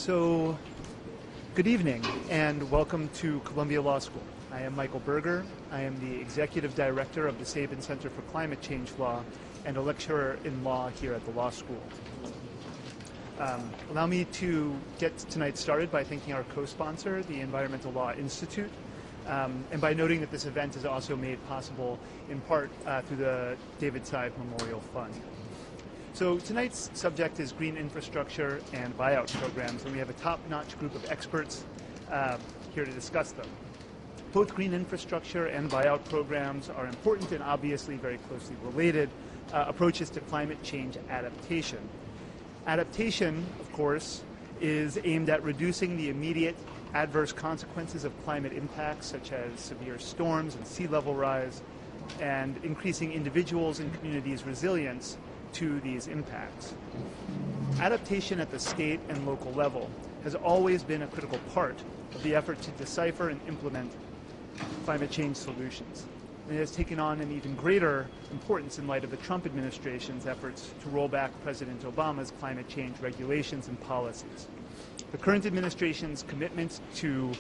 So, good evening and welcome to Columbia Law School. I am Michael Berger. I am the Executive Director of the Sabin Center for Climate Change Law and a lecturer in law here at the law school. Allow me to get tonight started by thanking our co-sponsor, the Environmental Law Institute, and by noting that this event is also made possible in part through the David Seib Memorial Fund. So tonight's subject is green infrastructure and buyout programs, and we have a top-notch group of experts here to discuss them. Both green infrastructure and buyout programs are important and obviously very closely related approaches to climate change adaptation. Adaptation, of course, is aimed at reducing the immediate adverse consequences of climate impacts such as severe storms and sea level rise, and increasing individuals' and communities' resilience to these impacts. Adaptation at the state and local level has always been a critical part of the effort to decipher and implement climate change solutions. And it has taken on an even greater importance in light of the Trump administration's efforts to roll back President Obama's climate change regulations and policies. The current administration's commitment to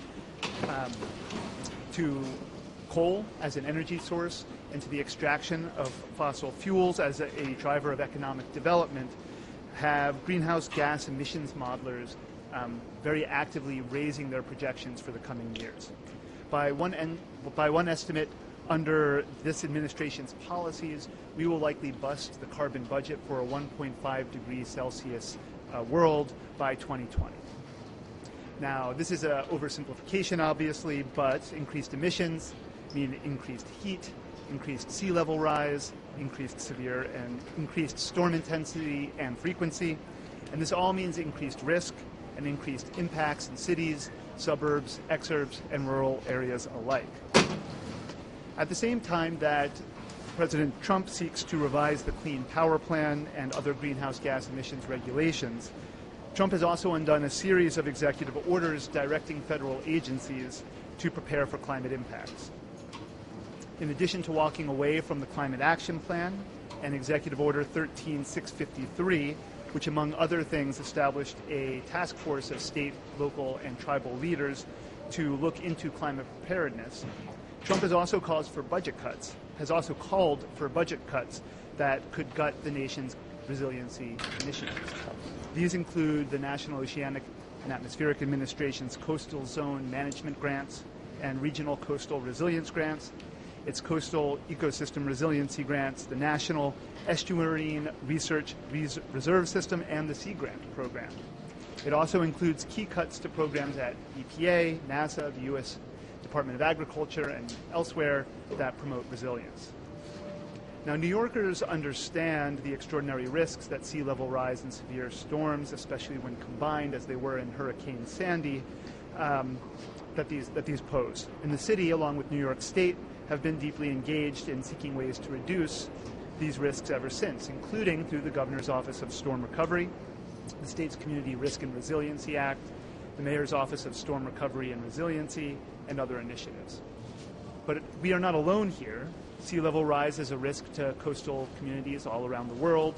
coal as an energy source and to the extraction of fossil fuels as a driver of economic development have greenhouse gas emissions modelers very actively raising their projections for the coming years. By one estimate, under this administration's policies, we will likely bust the carbon budget for a 1.5 degrees Celsius world by 2020. Now, this is an oversimplification, obviously, but increased emissions mean increased heat, increased sea level rise, increased severe and increased storm intensity and frequency, and this all means increased risk and increased impacts in cities, suburbs, exurbs, and rural areas alike. At the same time that President Trump seeks to revise the Clean Power Plan and other greenhouse gas emissions regulations, Trump has also undone a series of executive orders directing federal agencies to prepare for climate impacts. In addition to walking away from the Climate Action Plan and Executive Order 13653, which among other things established a task force of state, local, and tribal leaders to look into climate preparedness, Trump has also called for budget cuts that could gut the nation's resiliency initiatives. These include the National Oceanic and Atmospheric Administration's Coastal Zone Management Grants and Regional Coastal Resilience Grants, its Coastal Ecosystem Resiliency Grants, the National Estuarine Research Reserve System, and the Sea Grant Program. It also includes key cuts to programs at EPA, NASA, the U.S. Department of Agriculture, and elsewhere that promote resilience. Now, New Yorkers understand the extraordinary risks that sea level rise and severe storms, especially when combined as they were in Hurricane Sandy, that these pose. And the city, along with New York State, have been deeply engaged in seeking ways to reduce these risks ever since, including through the Governor's Office of Storm Recovery, the state's Community Risk and Resiliency Act, the Mayor's Office of Storm Recovery and Resiliency, and other initiatives. But we are not alone here. Sea level rise is a risk to coastal communities all around the world,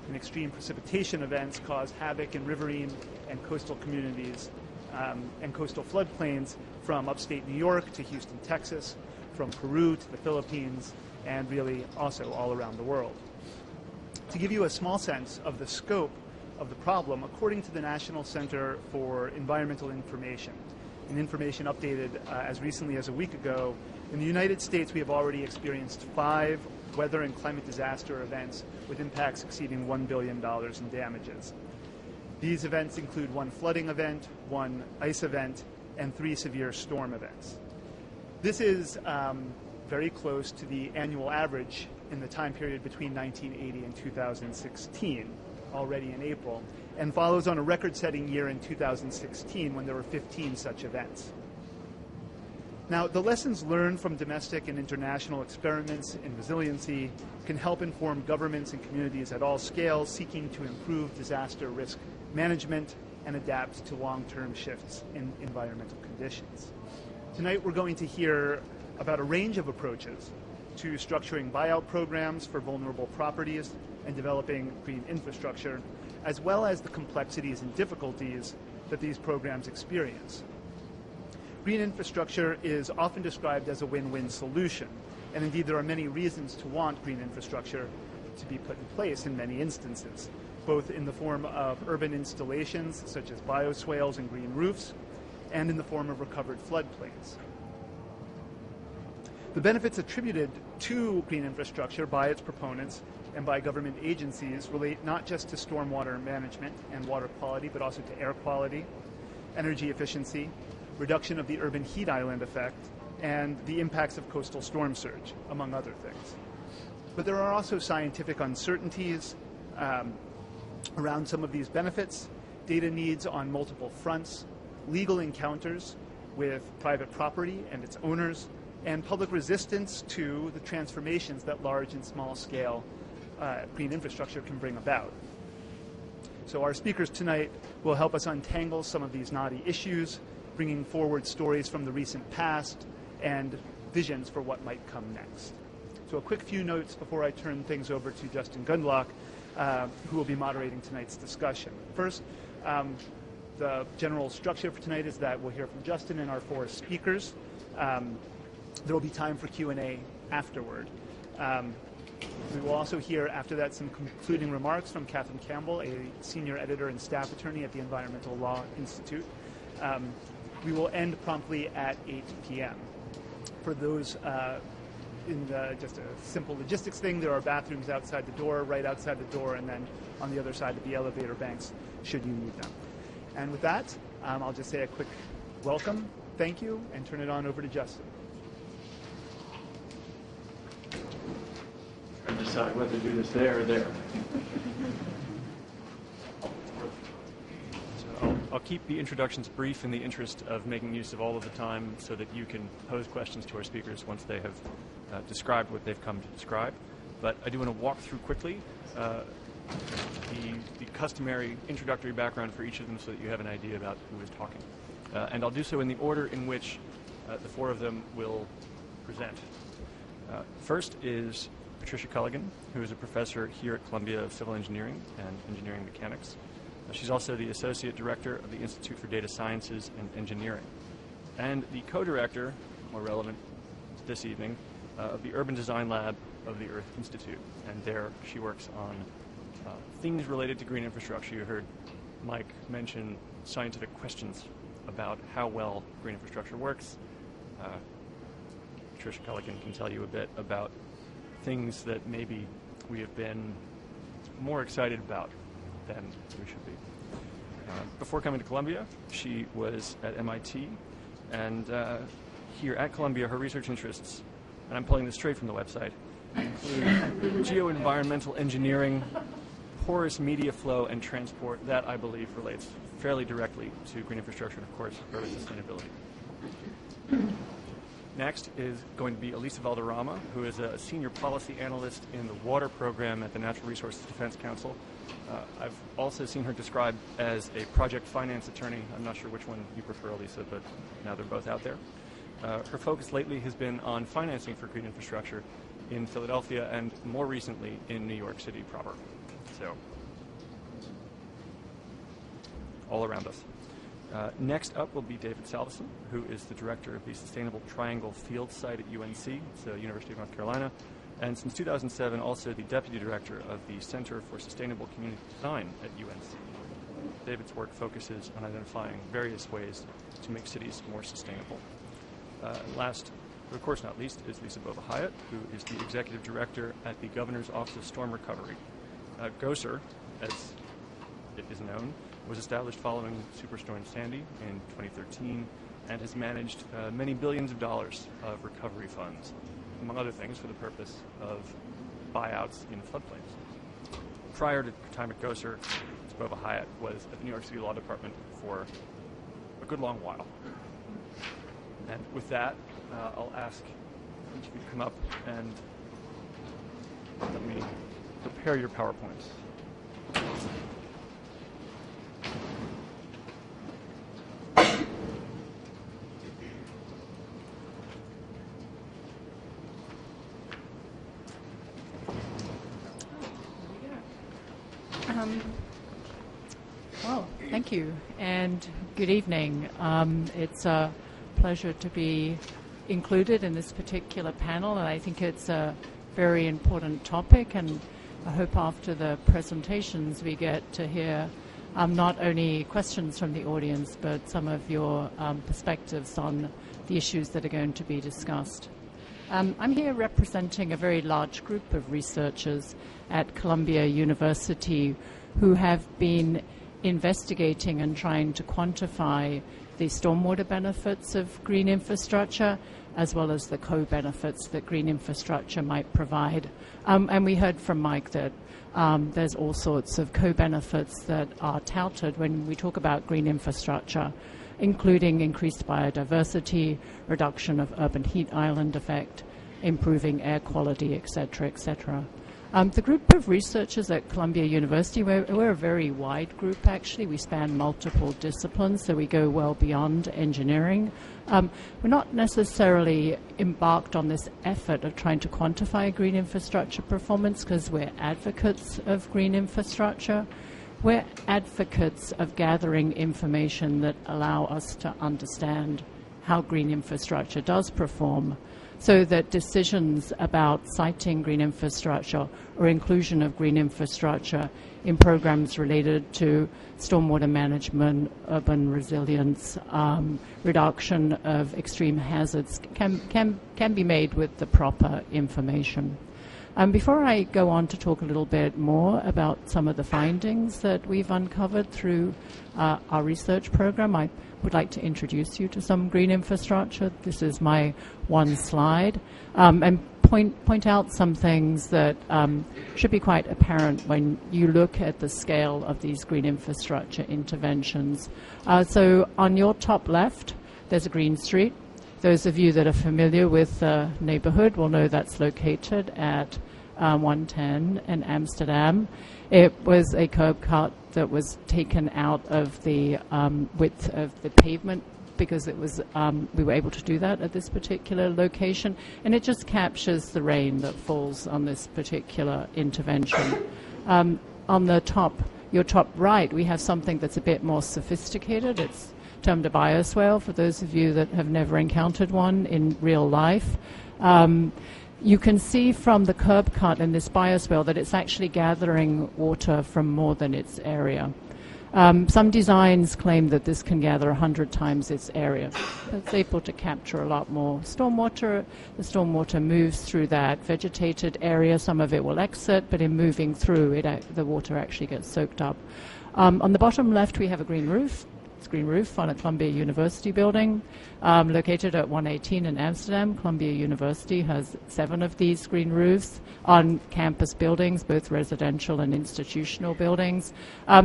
and extreme precipitation events cause havoc in riverine and coastal communities and coastal floodplains from upstate New York to Houston, Texas, from Peru to the Philippines, and really also all around the world. To give you a small sense of the scope of the problem, according to the National Center for Environmental Information, and information updated as recently as a week ago, in the United States we have already experienced 5 weather and climate disaster events with impacts exceeding $1 billion in damages. These events include 1 flooding event, 1 ice event, and 3 severe storm events. This is very close to the annual average in the time period between 1980 and 2016, already in April, and follows on a record-setting year in 2016 when there were 15 such events. Now, the lessons learned from domestic and international experiments in resiliency can help inform governments and communities at all scales seeking to improve disaster risk management and adapt to long-term shifts in environmental conditions. Tonight we're going to hear about a range of approaches to structuring buyout programs for vulnerable properties and developing green infrastructure, as well as the complexities and difficulties that these programs experience. Green infrastructure is often described as a win-win solution, and indeed there are many reasons to want green infrastructure to be put in place in many instances, both in the form of urban installations such as bioswales and green roofs, and in the form of recovered floodplains. The benefits attributed to green infrastructure by its proponents and by government agencies relate not just to stormwater management and water quality, but also to air quality, energy efficiency, reduction of the urban heat island effect, and the impacts of coastal storm surge, among other things. But there are also scientific uncertainties around some of these benefits, data needs on multiple fronts, legal encounters with private property and its owners, and public resistance to the transformations that large and small scale green infrastructure can bring about. So our speakers tonight will help us untangle some of these knotty issues, bringing forward stories from the recent past and visions for what might come next. So a quick few notes before I turn things over to Justin Gundlach, who will be moderating tonight's discussion. First, the general structure for tonight is that we'll hear from Justin and our four speakers. There will be time for Q&A afterward. We will also hear after that some concluding remarks from Catherine Campbell, a senior editor and staff attorney at the Environmental Law Institute. We will end promptly at 8 p.m. For those just a simple logistics thing, there are bathrooms outside the door, right outside the door, and then on the other side of the elevator banks, should you need them. And with that, I'll just say a quick welcome, thank you, and turn it on over to Justin. And decide whether to do this there or there. I'll keep the introductions brief in the interest of making use of all of the time so that you can pose questions to our speakers once they have described what they've come to describe. But I do want to walk through quickly the customary introductory background for each of them so that you have an idea about who is talking. And I'll do so in the order in which the four of them will present. First is Patricia Culligan, who is a professor here at Columbia of Civil Engineering and Engineering Mechanics. She's also the Associate Director of the Institute for Data Sciences and Engineering, and the co-director, more relevant this evening, of the Urban Design Lab of the Earth Institute. And there she works on things related to green infrastructure. You heard Mike mention scientific questions about how well green infrastructure works. Patricia Culligan can tell you a bit about things that maybe we have been more excited about than we should be. Before coming to Columbia, she was at MIT, and here at Columbia, her research interests, and I'm pulling this straight from the website, include geo-environmental engineering, porous media flow, and transport. That, I believe, relates fairly directly to green infrastructure and, of course, urban sustainability. Next is going to be Elisa Valderrama, who is a senior policy analyst in the water program at the Natural Resources Defense Council. I've also seen her described as a project finance attorney. I'm not sure which one you prefer, Elisa, but now they're both out there. Her focus lately has been on financing for green infrastructure in Philadelphia and more recently in New York City proper. So, all around us. Next up will be David Salveson, who is the director of the Sustainable Triangle Field Site at UNC, so University of North Carolina, and since 2007 also the deputy director of the Center for Sustainable Community Design at UNC. David's work focuses on identifying various ways to make cities more sustainable. Last, but of course not least, is Lisa Bova-Hyatt, who is the executive director at the Governor's Office of Storm Recovery. GOSR, as it is known, was established following Superstorm Sandy in 2013 and has managed many billions of dollars of recovery funds, among other things, for the purpose of buyouts in floodplains. Prior to time at GOSR, Ms. Bova-Hyatt was at the New York City Law Department for a good long while. And with that, I'll ask each of you to come up and let me prepare your PowerPoints. Well, thank Thank you, and good evening. It's a pleasure to be included in this particular panel, and I think it's a very important topic, and I hope after the presentations we get to hear not only questions from the audience, but some of your perspectives on the issues that are going to be discussed. I'm here representing a very large group of researchers at Columbia University who have been investigating and trying to quantify the stormwater benefits of green infrastructure, as well as the co-benefits that green infrastructure might provide. And we heard from Mike that there's all sorts of co-benefits that are touted when we talk about green infrastructure, including increased biodiversity, reduction of urban heat island effect, improving air quality, et cetera, et cetera. The group of researchers at Columbia University, we're a very wide group, actually. We span multiple disciplines, so we go well beyond engineering. We're not necessarily embarked on this effort of trying to quantify green infrastructure performance because we're advocates of green infrastructure. We're advocates of gathering information that allow us to understand how green infrastructure does perform, so that decisions about citing green infrastructure or inclusion of green infrastructure in programs related to stormwater management, urban resilience, reduction of extreme hazards can be made with the proper information. Before I go on to talk a little bit more about some of the findings that we've uncovered through our research program, I would like to introduce you to some green infrastructure. This is my one slide, and point out some things that should be quite apparent when you look at the scale of these green infrastructure interventions. So on your top left, there's a green street. Those of you that are familiar with the neighborhood will know that's located at 110 in Amsterdam. It was a curb cut that was taken out of the width of the pavement because it was we were able to do that at this particular location, and it just captures the rain that falls on this particular intervention. On the top, your top right, we have something that's a bit more sophisticated. It's termed a bioswale for those of you that have never encountered one in real life. You can see from the curb cut in this bioswale that it's actually gathering water from more than its area. Some designs claim that this can gather 100 times its area. It's able to capture a lot more stormwater. The stormwater moves through that vegetated area. Some of it will exit, but in moving through, the water actually gets soaked up. On the bottom left, we have a green roof. It's a green roof on a Columbia University building located at 118 in Amsterdam. Columbia University has 7 of these green roofs on campus buildings, both residential and institutional buildings.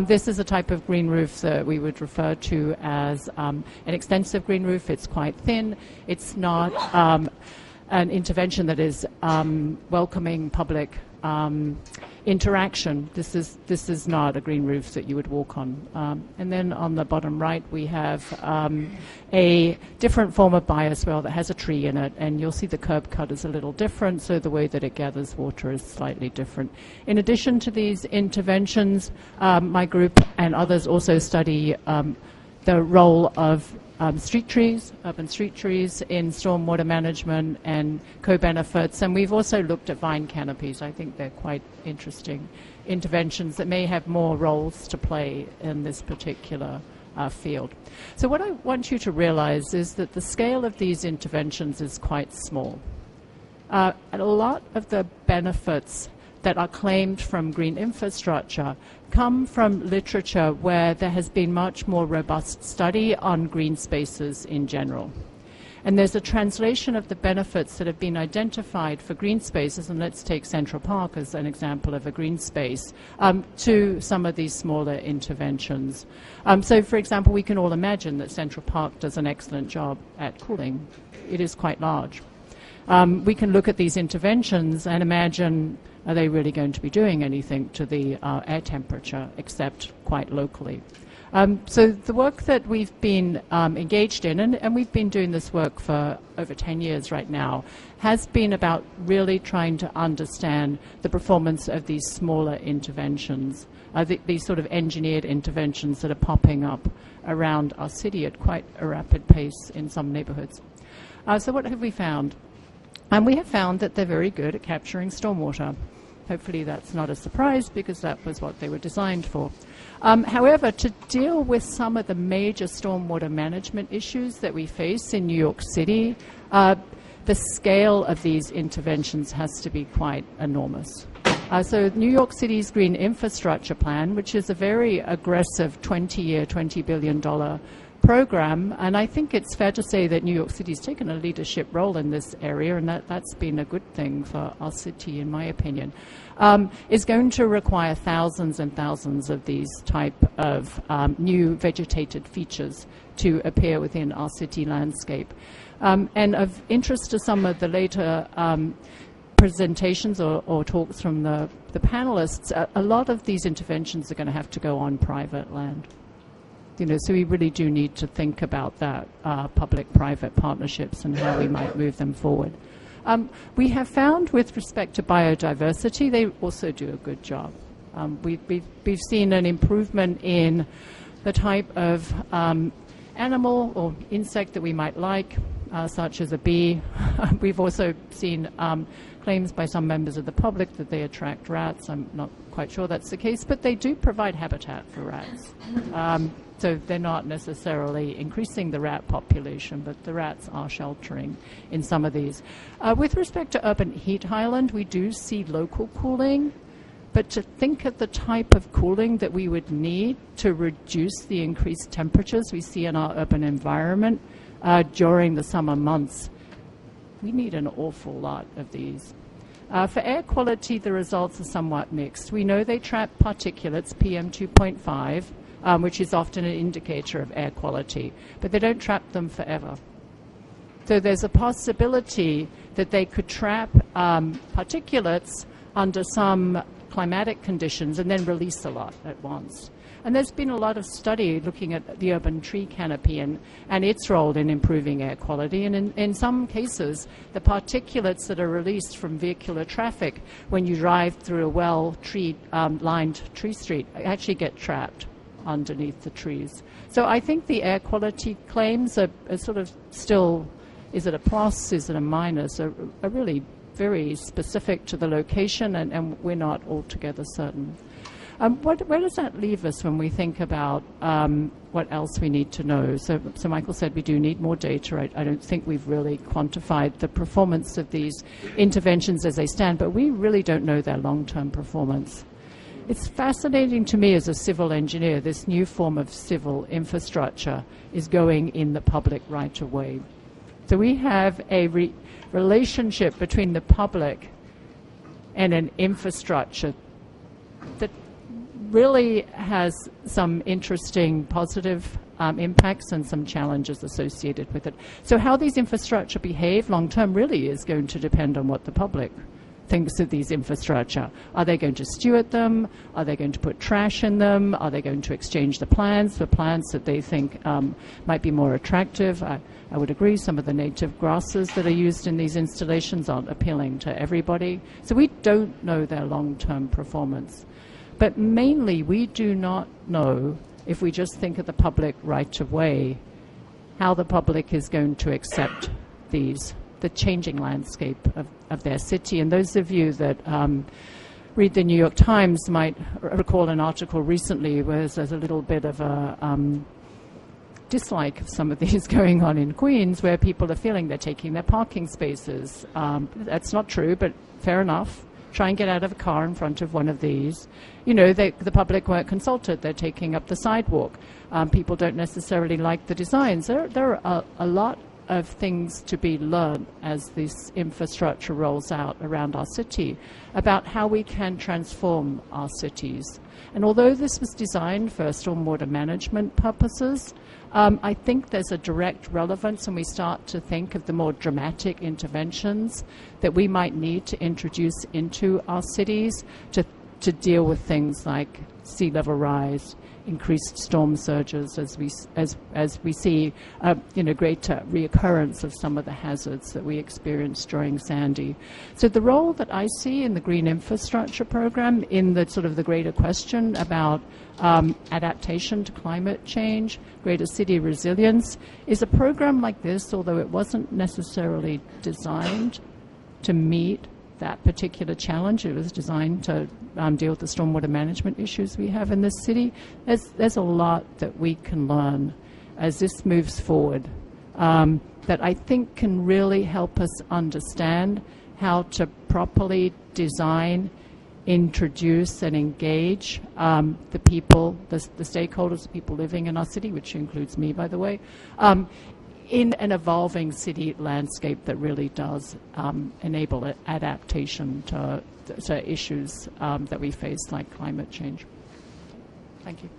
This is a type of green roof that we would refer to as an extensive green roof. It's quite thin. It's not an intervention that is welcoming public interaction. This is not a green roof that you would walk on. And then on the bottom right, we have a different form of bioswale that has a tree in it, and you'll see the curb cut is a little different, so the way that it gathers water is slightly different. In addition to these interventions, my group and others also study the role of street trees, urban street trees in stormwater management and co-benefits. And we've also looked at vine canopies. I think they're quite interesting interventions that may have more roles to play in this particular field. So what I want you to realize is that the scale of these interventions is quite small. And a lot of the benefits that are claimed from green infrastructure come from literature where there has been much more robust study on green spaces in general. And there's a translation of the benefits that have been identified for green spaces, and let's take Central Park as an example of a green space, to some of these smaller interventions. So, for example, we can all imagine that Central Park does an excellent job at cooling. It is quite large. We can look at these interventions and imagine, are they really going to be doing anything to the air temperature, except quite locally? So the work that we've been engaged in, and we've been doing this work for over 10 years right now, has been about really trying to understand the performance of these smaller interventions, these sort of engineered interventions that are popping up around our city at quite a rapid pace in some neighborhoods. So what have we found? And we have found that they're very good at capturing stormwater. Hopefully that's not a surprise, because that was what they were designed for. However, to deal with some of the major stormwater management issues that we face in New York City, the scale of these interventions has to be quite enormous. So New York City's Green Infrastructure Plan, which is a very aggressive 20-year, $20 billion program, and I think it's fair to say that New York City's taken a leadership role in this area, and that's been a good thing for our city, in my opinion, is going to require thousands and thousands of these type of new vegetated features to appear within our city landscape. And of interest to some of the later presentations or talks from the panelists, a lot of these interventions are going to have to go on private land. So we really do need to think about that, public-private partnerships and how we might move them forward. We have found with respect to biodiversity, they also do a good job. We've seen an improvement in the type of animal or insect that we might like, such as a bee. We've also seen claims by some members of the public that they attract rats. I'm not quite sure that's the case, but they do provide habitat for rats. So they're not necessarily increasing the rat population, but the rats are sheltering in some of these. With respect to urban heat island, we do see local cooling, but to think of the type of cooling that we would need to reduce the increased temperatures we see in our urban environment during the summer months, we need an awful lot of these. For air quality, the results are somewhat mixed. We know they trap particulates, PM 2.5, which is often an indicator of air quality, but they don't trap them forever. So there's a possibility that they could trap particulates under some climatic conditions and then release a lot at once. And there's been a lot of study looking at the urban tree canopy and its role in improving air quality. And in some cases, the particulates that are released from vehicular traffic when you drive through a well-lined tree street actually get trapped underneath the trees. So I think the air quality claims are sort of still, is it a plus, is it a minus, are really very specific to the location, and we're not altogether certain. Where does that leave us when we think about what else we need to know? So Michael said we do need more data. I don't think we've really quantified the performance of these interventions as they stand, but we really don't know their long-term performance. It's fascinating to me as a civil engineer, this new form of civil infrastructure is going in the public right-of-way. So we have a relationship between the public and an infrastructure that really has some interesting positive impacts and some challenges associated with it. So how these infrastructure behave long-term really is going to depend on what the public thinks of these infrastructure. Are they going to steward them? Are they going to put trash in them? Are they going to exchange the plants for plants that they think might be more attractive? I would agree some of the native grasses that are used in these installations aren't appealing to everybody. So we don't know their long-term performance. But mainly we do not know, if we just think of the public right-of-way, how the public is going to accept the changing landscape of their city. And those of you that read the New York Times might recall an article recently where there's a little bit of a dislike of some of these going on in Queens, where people are feeling they're taking their parking spaces. That's not true, but fair enough. Try and get out of a car in front of one of these. The public weren't consulted. They're taking up the sidewalk. People don't necessarily like the designs. There are a lot of things to be learned as this infrastructure rolls out around our city about how we can transform our cities. And although this was designed for stormwater management purposes, I think there's a direct relevance when we start to think of the more dramatic interventions that we might need to introduce into our cities to to deal with things like sea level rise, increased storm surges, as we see, greater reoccurrence of some of the hazards that we experienced during Sandy. So the role that I see in the Green Infrastructure Program in the sort of the greater question about adaptation to climate change, greater city resilience, is a program like this, although it wasn't necessarily designed to meet that particular challenge. It was designed to deal with the stormwater management issues we have in this city. There's a lot that we can learn as this moves forward that I think can really help us understand how to properly design, introduce, and engage the people, the stakeholders, the people living in our city, which includes me, by the way, in an evolving city landscape that really does enable adaptation to issues that we face, like climate change. Thank you.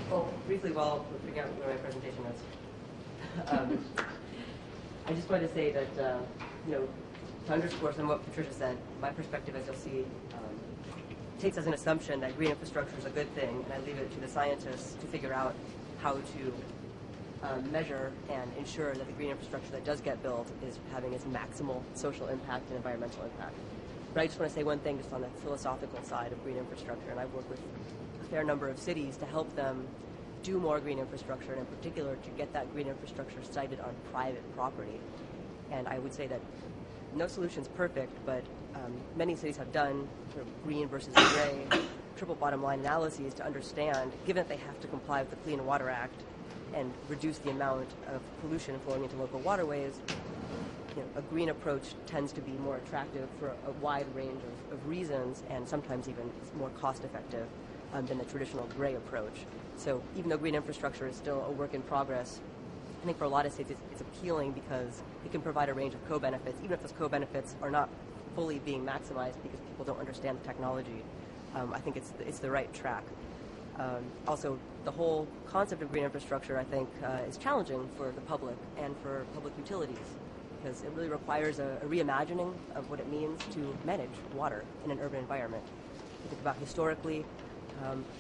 Well, briefly, while we're figuring out where my presentation is, I just wanted to say that, to underscore some of what Patricia said, my perspective, as you'll see, takes as an assumption that green infrastructure is a good thing, and I leave it to the scientists to figure out how to measure and ensure that the green infrastructure that does get built is having its maximal social impact and environmental impact. But I just want to say one thing just on the philosophical side of green infrastructure, and I've worked with a fair number of cities to help them do more green infrastructure, and in particular to get that green infrastructure sited on private property. And I would say that no solution's perfect, but many cities have done sort of green versus gray triple bottom line analyses to understand, given that they have to comply with the Clean Water Act and reduce the amount of pollution flowing into local waterways, a green approach tends to be more attractive for a wide range of reasons, and sometimes even more cost effective than the traditional gray approach. So even though green infrastructure is still a work in progress, I think for a lot of cities it's appealing because it can provide a range of co-benefits, even if those co-benefits are not fully being maximized because people don't understand the technology. I think it's the right track. Also, the whole concept of green infrastructure, I think, is challenging for the public and for public utilities, because it really requires a reimagining of what it means to manage water in an urban environment. You think about historically,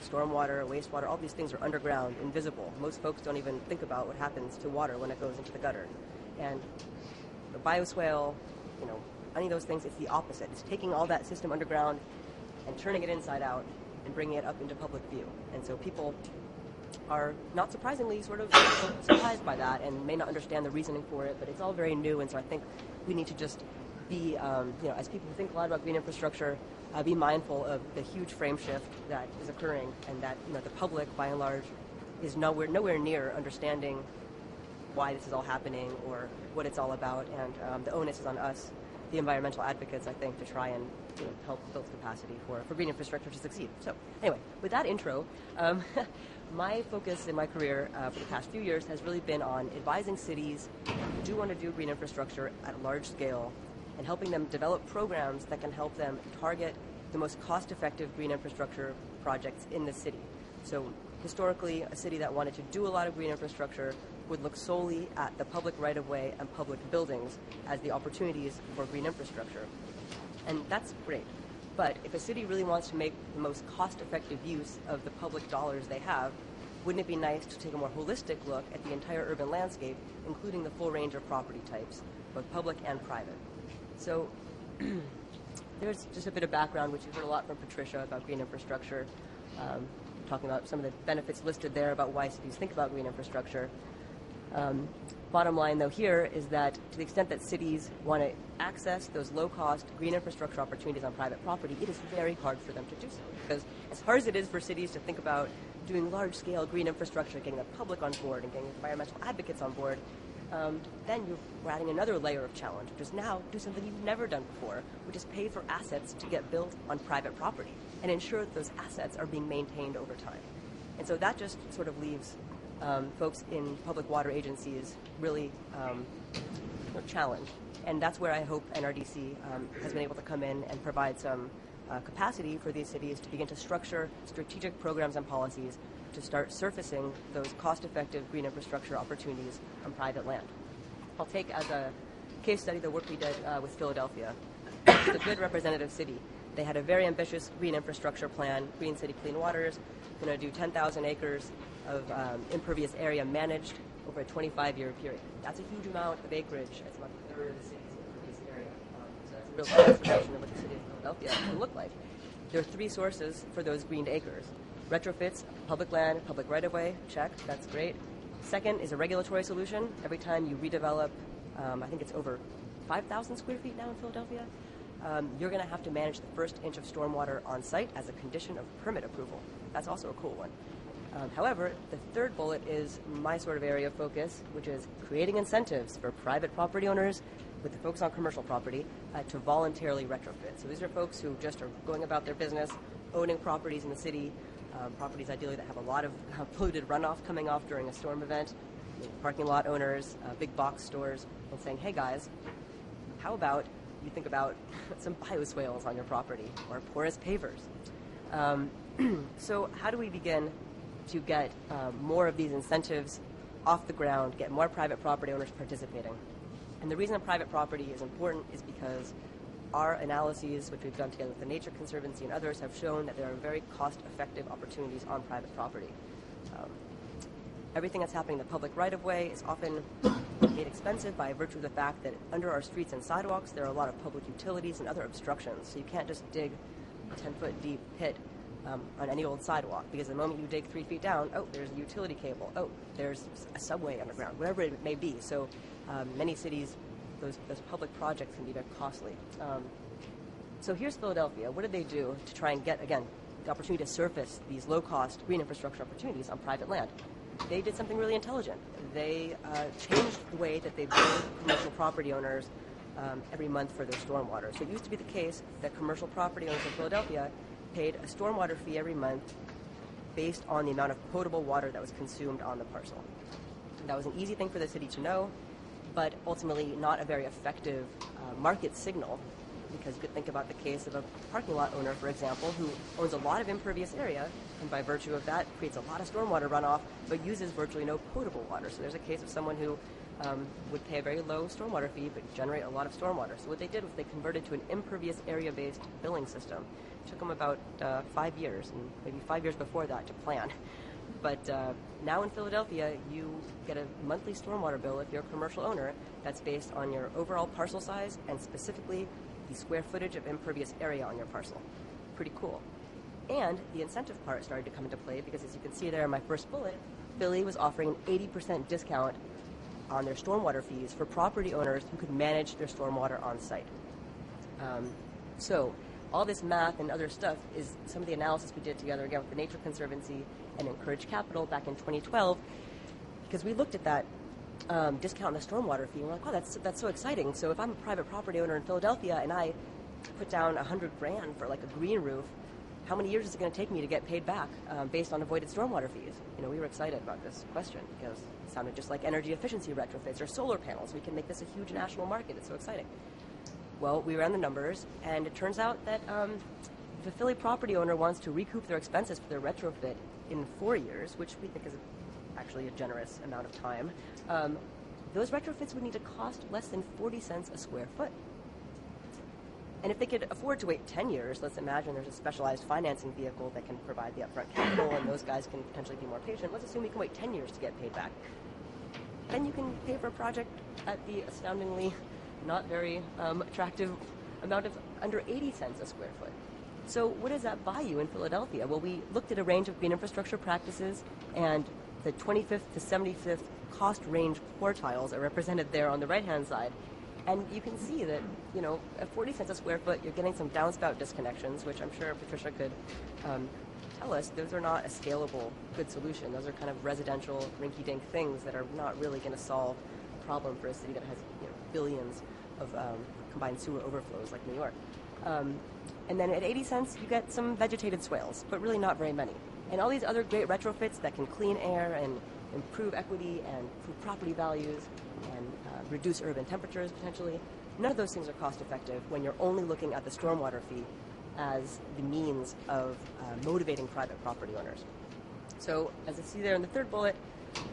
stormwater, wastewater, all these things are underground, invisible. Most folks don't even think about what happens to water when it goes into the gutter. And the bioswale, any of those things, it's the opposite. It's taking all that system underground and turning it inside out and bringing it up into public view. And so people are not surprisingly sort of surprised by that and may not understand the reasoning for it, but it's all very new. And so I think we need to just be, as people who think a lot about green infrastructure, be mindful of the huge frame shift that is occurring, and that the public, by and large, is nowhere near understanding why this is all happening or what it's all about. And the onus is on us, the environmental advocates, I think, to try and help build capacity for green infrastructure to succeed. So anyway, with that intro, my focus in my career for the past few years has really been on advising cities who do want to do green infrastructure at a large scale and helping them develop programs that can help them target the most cost-effective green infrastructure projects in the city. So historically, a city that wanted to do a lot of green infrastructure would look solely at the public right-of-way and public buildings as the opportunities for green infrastructure. And that's great. But if a city really wants to make the most cost-effective use of the public dollars they have, wouldn't it be nice to take a more holistic look at the entire urban landscape, including the full range of property types, both public and private? So there's just a bit of background, which you've heard a lot from Patricia about green infrastructure, talking about some of the benefits listed there about why cities think about green infrastructure. Bottom line, though, here is that to the extent that cities want to access those low-cost green infrastructure opportunities on private property, it is very hard for them to do so. Because as hard as it is for cities to think about doing large-scale green infrastructure, getting the public on board and getting environmental advocates on board, then you're adding another layer of challenge, which is now do something you've never done before, which is pay for assets to get built on private property and ensure that those assets are being maintained over time. And so that just sort of leaves folks in public water agencies really challenged. And that's where I hope NRDC has been able to come in and provide some capacity for these cities to begin to structure strategic programs and policies to start surfacing those cost-effective green infrastructure opportunities on private land. I'll take as a case study the work we did with Philadelphia. It's a good representative city. They had a very ambitious green infrastructure plan, Green City Clean Waters, going to do 10,000 acres of impervious area managed over a 25-year period. That's a huge amount of acreage. It's about a third of the city's impervious area. So that's a real transformation of what the city of Philadelphia can look like. There are three sources for those greened acres. Retrofits, public land, public right-of-way, check, that's great. Second is a regulatory solution. Every time you redevelop, I think it's over 5,000 square feet now in Philadelphia, you're going to have to manage the first inch of stormwater on site as a condition of permit approval. That's also a cool one. However, the third bullet is my sort of area of focus, which is creating incentives for private property owners with the focus on commercial property to voluntarily retrofit. So these are folks who just are going about their business, owning properties in the city, properties ideally that have a lot of polluted runoff coming off during a storm event, parking lot owners, big box stores, and saying, hey guys, how about you think about some bioswales on your property or porous pavers? So how do we begin to get more of these incentives off the ground, get more private property owners participating? And the reason private property is important is because our analyses, which we've done together with the Nature Conservancy and others, have shown that there are very cost-effective opportunities on private property. Everything that's happening in the public right-of-way is often made expensive by virtue of the fact that under our streets and sidewalks there are a lot of public utilities and other obstructions. So you can't just dig a 10-foot deep pit on any old sidewalk, because the moment you dig 3 feet down, oh, there's a utility cable, oh, there's a subway underground, whatever it may be. So many cities, those public projects can be very costly. So here's Philadelphia. What did they do to try and get, again, the opportunity to surface these low-cost green infrastructure opportunities on private land? They did something really intelligent. They changed the way that they billed commercial property owners every month for their stormwater. So it used to be the case that commercial property owners in Philadelphia paid a stormwater fee every month based on the amount of potable water that was consumed on the parcel. That was an easy thing for the city to know, but ultimately not a very effective market signal, because you could think about the case of a parking lot owner, for example, who owns a lot of impervious area, and by virtue of that creates a lot of stormwater runoff, but uses virtually no potable water. So there's a case of someone who would pay a very low stormwater fee, but generate a lot of stormwater. So what they did was they converted to an impervious area-based billing system. It took them about 5 years, and maybe 5 years before that to plan. But now in Philadelphia, you get a monthly stormwater bill if you're a commercial owner that's based on your overall parcel size and specifically the square footage of impervious area on your parcel. Pretty cool. And the incentive part started to come into play because, as you can see there in my first bullet, Philly was offering an 80% discount on their stormwater fees for property owners who could manage their stormwater on site. So all this math and other stuff is some of the analysis we did together again with the Nature Conservancy and Encourage Capital back in 2012, because we looked at that discount on the stormwater fee and we're like, wow, that's so exciting. So if I'm a private property owner in Philadelphia and I put down $100,000 for like a green roof, how many years is it going to take me to get paid back based on avoided stormwater fees? You know, we were excited about this question because it sounded just like energy efficiency retrofits or solar panels. We can make this a huge national market. It's so exciting. Well, we ran the numbers, and it turns out that if a Philly property owner wants to recoup their expenses for their retrofit in 4 years, which we think is actually a generous amount of time, those retrofits would need to cost less than 40 cents a square foot. And if they could afford to wait 10 years, let's imagine there's a specialized financing vehicle that can provide the upfront capital and those guys can potentially be more patient. Let's assume we can wait 10 years to get paid back. Then you can pay for a project at the astoundingly not very attractive amount of under 80 cents a square foot. So what does that buy you in Philadelphia? Well, we looked at a range of green infrastructure practices, and the 25th to 75th cost range quartiles are represented there on the right-hand side. And you can see that, you know, at 40 cents a square foot, you're getting some downspout disconnections, which I'm sure Patricia could tell us. Those are not a scalable, good solution. Those are kind of residential, rinky-dink things that are not really going to solve a problem for a city that has, you know, billions of combined sewer overflows like New York. And then at 80 cents, you get some vegetated swales, but really not very many. And all these other great retrofits that can clean air and improve equity and improve property values and reduce urban temperatures potentially, None of those things are cost effective when you're only looking at the stormwater fee as the means of motivating private property owners. So as I see there in the third bullet,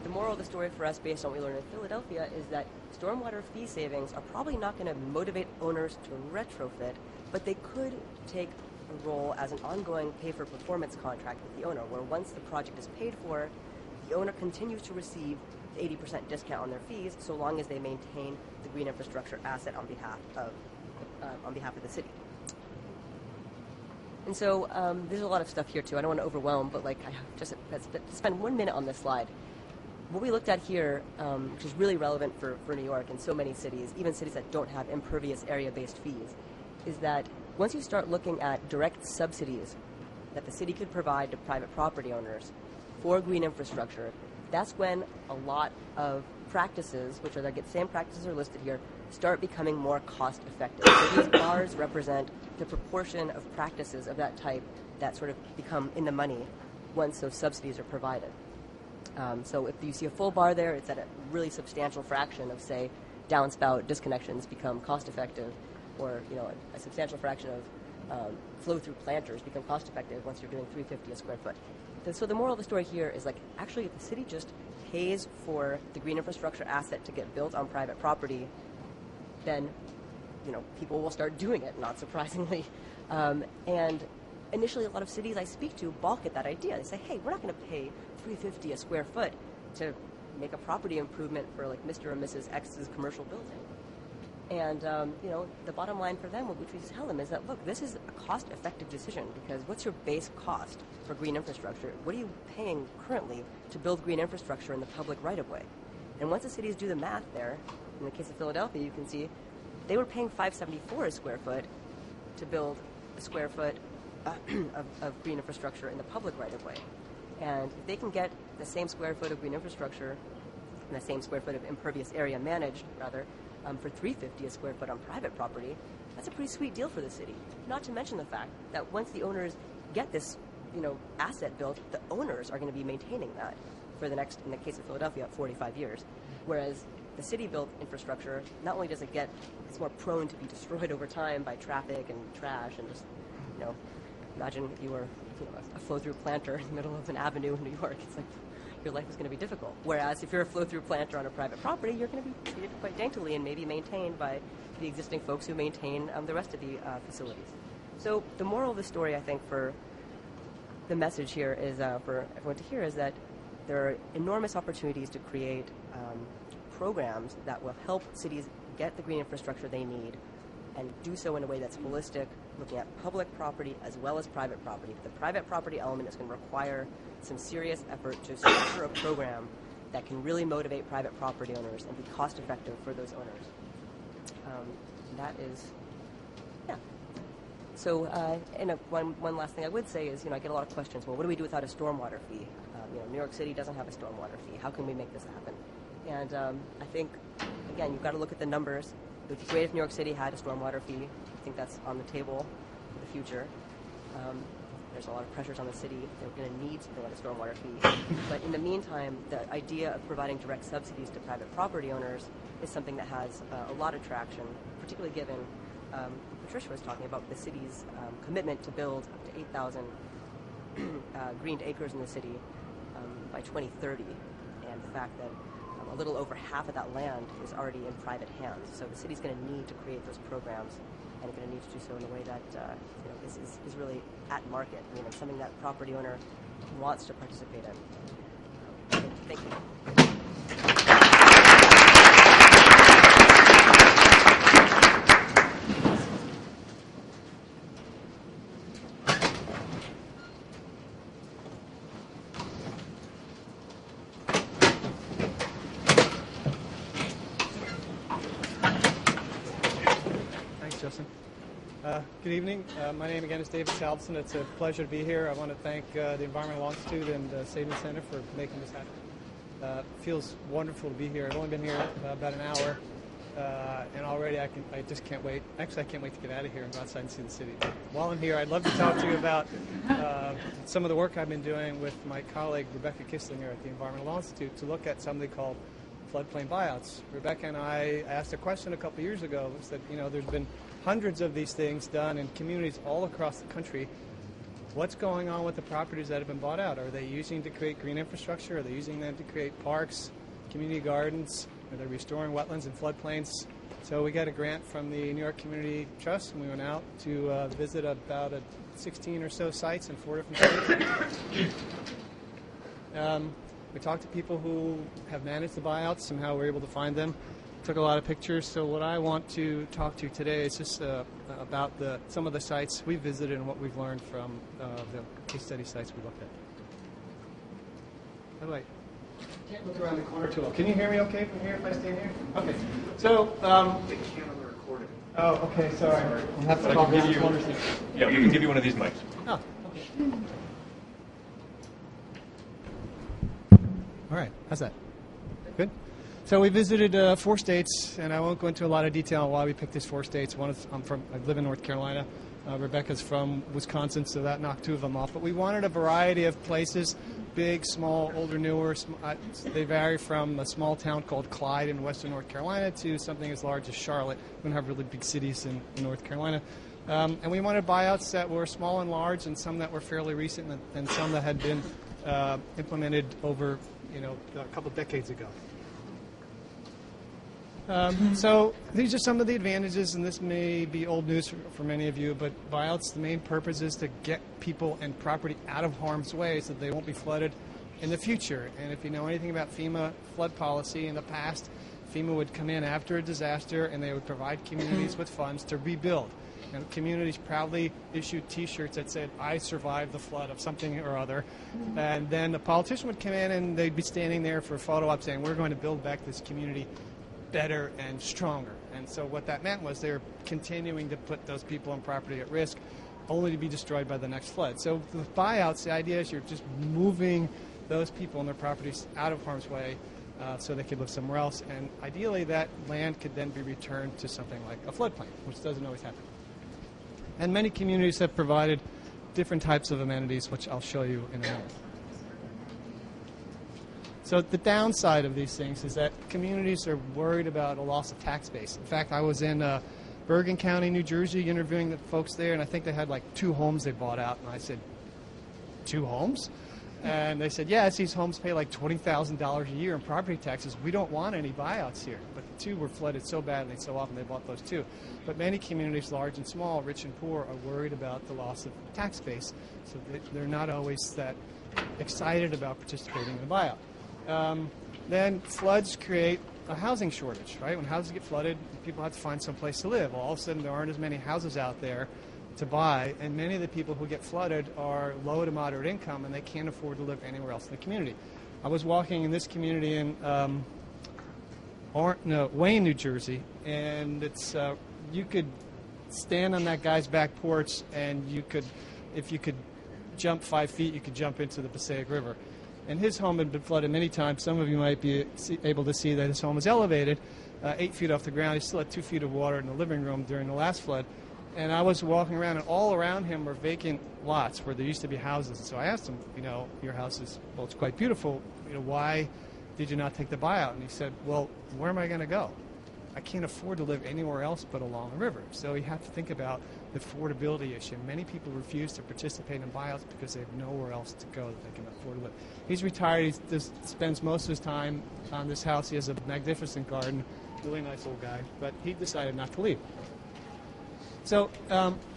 the moral of the story for us based on what we learned in Philadelphia is that stormwater fee savings are probably not going to motivate owners to retrofit, but they could take a role as an ongoing pay-for-performance contract with the owner, where once the project is paid for, the owner continues to receive the 80% discount on their fees so long as they maintain the green infrastructure asset on behalf of the city. And so there's a lot of stuff here too. I don't want to overwhelm, but like I just spend 1 minute on this slide. What we looked at here, which is really relevant for New York and so many cities, even cities that don't have impervious area-based fees, is that once you start looking at direct subsidies that the city could provide to private property owners for green infrastructure, that's when a lot of practices, which are the same practices are listed here, start becoming more cost-effective. So these bars represent the proportion of practices of that type that sort of become in the money once those subsidies are provided. So if you see a full bar there, it's at a really substantial fraction of, say, downspout disconnections become cost-effective, or a substantial fraction of flow-through planters become cost-effective once you're doing $3.50 a square foot. So the moral of the story here is, like, actually if the city just pays for the green infrastructure asset to get built on private property, then people will start doing it, not surprisingly. And initially, a lot of cities I speak to balk at that idea. They say, hey, we're not going to pay $3.50 a square foot to make a property improvement for like Mr. or Mrs. X's commercial building. And the bottom line for them, which we tell them, is that, look, this is a cost-effective decision, because what's your base cost for green infrastructure? What are you paying currently to build green infrastructure in the public right-of-way? And once the cities do the math there, in the case of Philadelphia, you can see they were paying $5.74 a square foot to build a square foot of green infrastructure in the public right-of-way. And if they can get the same square foot of green infrastructure and the same square foot of impervious area managed, rather, for $3.50 a square foot on private property, that's a pretty sweet deal for the city. Not to mention the fact that once the owners get this, asset built, the owners are going to be maintaining that for the next, in the case of Philadelphia, 45 years. Whereas the city-built infrastructure, not only does it's more prone to be destroyed over time by traffic and trash and just, imagine if you were a flow-through planter in the middle of an avenue in New York. It's like your life is going to be difficult. Whereas if you're a flow-through planter on a private property, you're going to be treated quite daintily and maybe maintained by the existing folks who maintain the rest of the facilities. So the moral of the story, I think, for the message here is for everyone to hear is that there are enormous opportunities to create programs that will help cities get the green infrastructure they need and do so in a way that's holistic, looking at public property as well as private property. The private property element is going to require some serious effort to structure a program that can really motivate private property owners and be cost effective for those owners. That is, yeah. So, one last thing I would say is, I get a lot of questions. Well, what do we do without a stormwater fee? New York City doesn't have a stormwater fee. How can we make this happen? And I think, again, you've got to look at the numbers. It would be great if New York City had a stormwater fee. I think that's on the table for the future. There's a lot of pressures on the city. They're going to need something like a stormwater fee. But in the meantime, the idea of providing direct subsidies to private property owners is something that has a lot of traction, particularly given Patricia was talking about the city's commitment to build up to 8,000 greened acres in the city by 2030, and the fact that a little over half of that land is already in private hands. So the city's going to need to create those programs, and it's going to need to do so in a way that is really at market. I mean, it's something that property owner wants to participate in. Thank you. Good evening. My name again is David Salveson. It's a pleasure to be here. I want to thank the Environmental Law Institute and Savings Center for making this happen. It feels wonderful to be here. I've only been here about an hour, and already I just can't wait. Actually, I can't wait to get out of here and go outside and see the city. But while I'm here, I'd love to talk to you about some of the work I've been doing with my colleague Rebecca Kisslinger at the Environmental Law Institute to look at something called floodplain buyouts. Rebecca and I asked a question a couple years ago. It said, there's been hundreds of these things done in communities all across the country. What's going on with the properties that have been bought out? Are they using to create green infrastructure? Are they using them to create parks, community gardens? Are they restoring wetlands and floodplains? So we got a grant from the New York Community Trust, and we went out to visit about 16 or so sites in 4 different states. We talked to people who have managed the buyouts and how we're able to find them. Took a lot of pictures. So what I want to talk to today is just about some of the sites we visited and what we've learned from the case study sites we looked at. By the way, I can't look around the corner too well. Can you hear me okay from here if I stand here? Okay. So, They can't on the recording. oh, okay, sorry. I'll have to But I talk can around give the you, corners here. yeah, we can give you one of these mics. Oh, okay. All right, how's that? Good? So we visited 4 states, and I won't go into a lot of detail on why we picked these 4 states. I live in North Carolina. Rebecca's from Wisconsin, so that knocked 2 of them off. But we wanted a variety of places, big, small, older, newer. They vary from a small town called Clyde in western North Carolina to something as large as Charlotte. We don't have really big cities in North Carolina. And we wanted buyouts that were small and large, and some that were fairly recent, and some that had been implemented over a couple decades ago. So these are some of the advantages, and this may be old news for many of you, but buyouts, the main purpose is to get people and property out of harm's way so that they won't be flooded in the future. And if you know anything about FEMA flood policy in the past, FEMA would come in after a disaster and they would provide communities with funds to rebuild. And communities proudly issued T-shirts that said, "I survived the flood of something or other." And then the politician would come in and they'd be standing there for a photo op saying, "We're going to build back this community better and stronger." And so what that meant was they were continuing to put those people and property at risk, only to be destroyed by the next flood. So with buyouts, the idea is you're just moving those people and their properties out of harm's way so they could live somewhere else. And ideally that land could then be returned to something like a floodplain, which doesn't always happen. And many communities have provided different types of amenities, which I'll show you in a minute. So the downside of these things is that communities are worried about a loss of tax base. In fact, I was in Bergen County, New Jersey, interviewing the folks there, and I think they had like 2 homes they bought out. And I said, 2 homes? And they said, yes, these homes pay like $20,000 a year in property taxes. We don't want any buyouts here. But the 2 were flooded so badly, so often they bought those 2. But many communities, large and small, rich and poor, are worried about the loss of tax base. So they're not always that excited about participating in a buyout. Then floods create a housing shortage, right? When houses get flooded, people have to find some place to live. Well, all of a sudden, there aren't as many houses out there to buy, and many of the people who get flooded are low to moderate income, and they can't afford to live anywhere else in the community. I was walking in this community in Wayne, New Jersey, and it's you could stand on that guy's back porch, and if you could jump 5 feet, you could jump into the Passaic River. And his home had been flooded many times. Some of you might be able to see that his home was elevated 8 feet off the ground. He still had 2 feet of water in the living room during the last flood. And I was walking around, and all around him were vacant lots where there used to be houses. And so I asked him, your house is, well, it's quite beautiful. Why did you not take the buyout? And he said, well, where am I going to go? I can't afford to live anywhere else but along a river. So you have to think about the affordability issue. Many people refuse to participate in buyouts because they have nowhere else to go that they can afford to live. He's retired. He spends most of his time on this house. He has a magnificent garden, really nice old guy, but he decided not to leave. So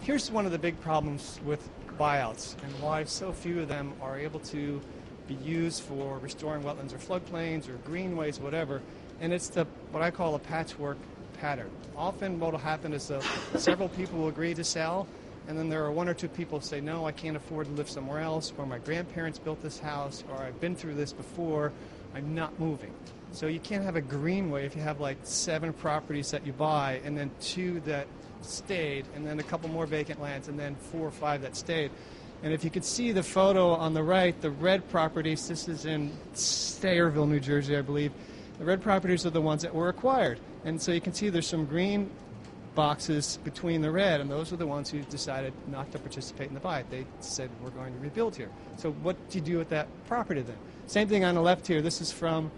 here's one of the big problems with buyouts and why so few of them are able to be used for restoring wetlands or floodplains or greenways, whatever, and it's what I call a patchwork pattern. Often what will happen is several people will agree to sell, and then there are 1 or 2 people who say, no, I can't afford to live somewhere else, or my grandparents built this house, or I've been through this before, I'm not moving. So you can't have a greenway if you have like 7 properties that you buy, and then 2 that stayed, and then a couple more vacant lands, and then 4 or 5 that stayed. And if you could see the photo on the right, the red properties, this is in Sayreville, New Jersey, I believe. The red properties are the ones that were acquired. And so you can see there's some green boxes between the red, and those are the ones who decided not to participate in the buyout. They said, we're going to rebuild here. So what do you do with that property then? Same thing on the left here. This is from